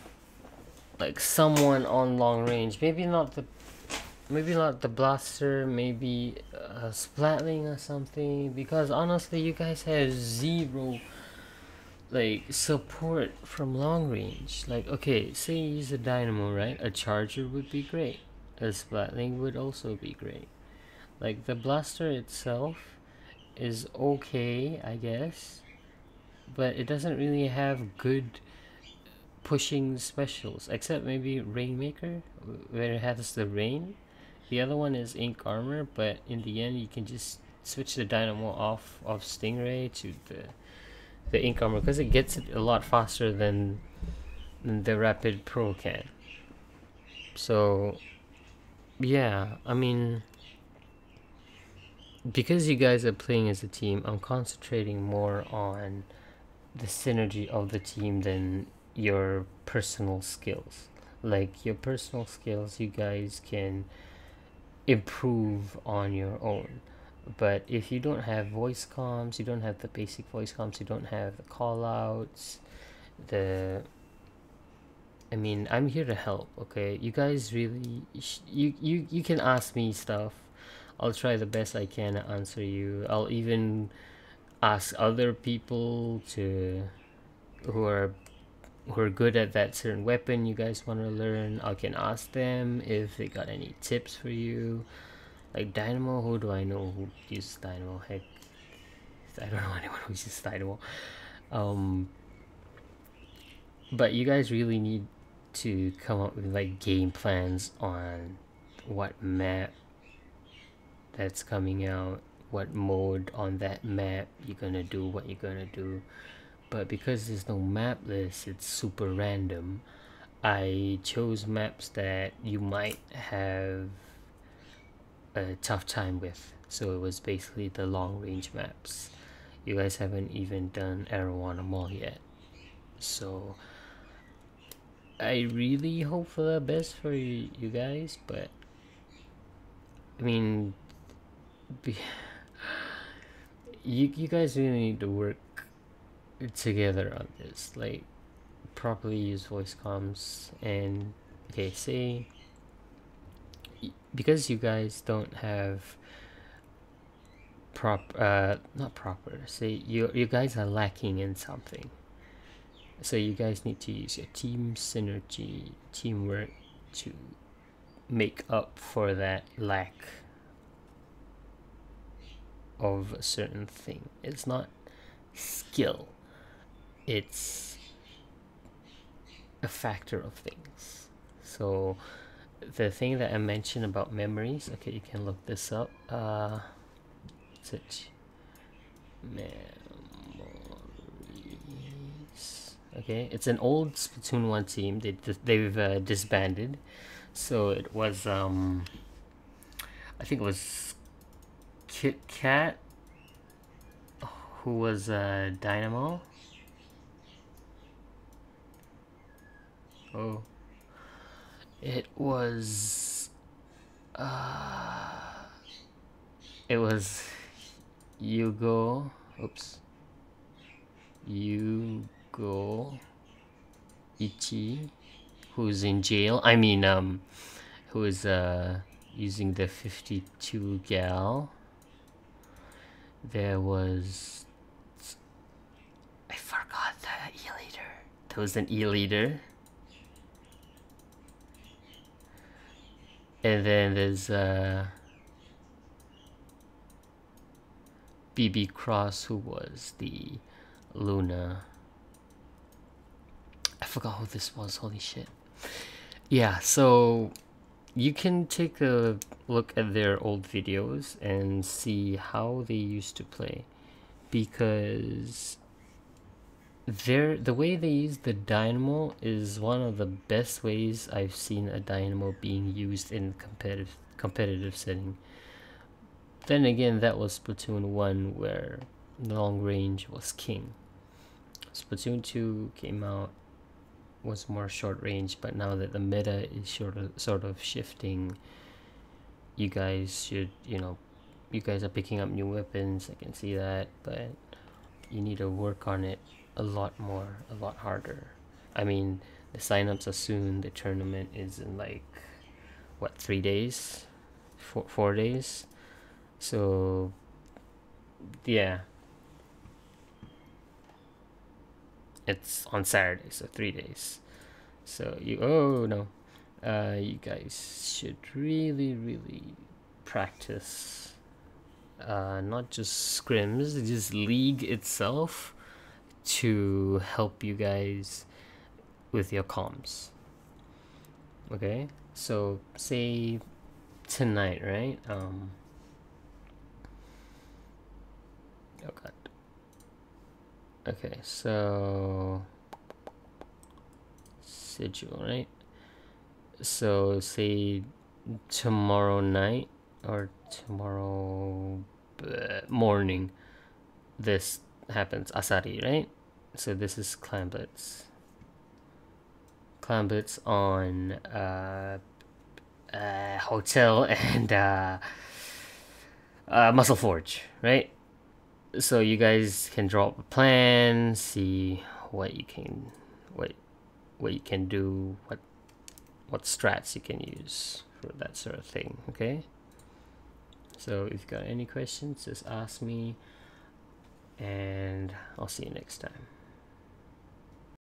like someone on long range. Maybe not the blaster, maybe a splatling or something, because honestly you guys have zero like support from long range. Like, okay, say you use a dynamo, right? A charger would be great, a splatling would also be great. Like, the blaster itself is okay, I guess, but it doesn't really have good pushing specials, except maybe Rainmaker, where it has the rain. The other one is ink armor, but in the end you can just switch the dynamo off of Stingray to the ink armor, because it gets it a lot faster than the Rapid Pro can. So yeah, I mean, because you guys are playing as a team, I'm concentrating more on the synergy of the team than your personal skills. Like, your personal skills, you guys can improve on your own, but if you don't have voice comms, you don't have the basic voice comms, you don't have the call outs, I mean, I'm here to help. Okay, you guys really you can ask me stuff. I'll try the best I can to answer you. I'll even ask other people to who are good at that certain weapon you guys want to learn, I can ask them if they got any tips for you. Like Dynamo, who do I know who uses Dynamo? Heck, I don't know anyone who uses Dynamo. But you guys really need to come up with like game plans on what map that's coming out, what mode on that map you're gonna do, what you're gonna do. But because there's no map list, it's super random. I chose maps that you might have a tough time with, so it was basically the long range maps. You guys haven't even done Arowana Mall yet, so I really hope for the best for you guys. But I mean, you guys really need to work together on this, like properly use voice comms. And okay, say because you guys don't have not proper, say you guys are lacking in something, so you guys need to use your team synergy, teamwork to make up for that lack of a certain thing. It's not skill, it's a factor of things. So the thing that I mentioned about memories, okay, you can look this up. Search memories. Okay, it's an old Splatoon 1 team. They've disbanded. So it was I think it was Kit Kat who was Dynamo. Oh, it was Yugo. Oops. Yugo Ichi, who's in jail. I mean, who is using the 52 gal. There was, I forgot the E-leader. There was an E-leader. And then there's BB Cross, who was the Luna. I forgot who this was, holy shit. Yeah, so you can take a look at their old videos and see how they used to play, because the way they use the dynamo is one of the best ways I've seen a dynamo being used in competitive setting. Then again, that was Splatoon 1 where long range was king. Splatoon 2 came out, was more short range, but now that the meta is sort of shifting, you guys should, you guys are picking up new weapons, I can see that, but you need to work on it a lot more, a lot harder. I mean, the signups are soon, the tournament is in like, what, 3 days? 4 days? So, yeah. It's on Saturday, so 3 days. So, you guys should really practice, not just scrims, just League itself, to help you guys with your comms. Okay, so say tonight, right? Oh god. Okay, so schedule, right? So say tomorrow night or tomorrow morning, this happens, Asari, right? So this is Clan Blitz. Clan Blitz on Hotel and Muscle Forge, right? So you guys can draw up a plan, see what you can do, what strats you can use for that sort of thing. Okay, so if you've got any questions, just ask me, and I'll see you next time.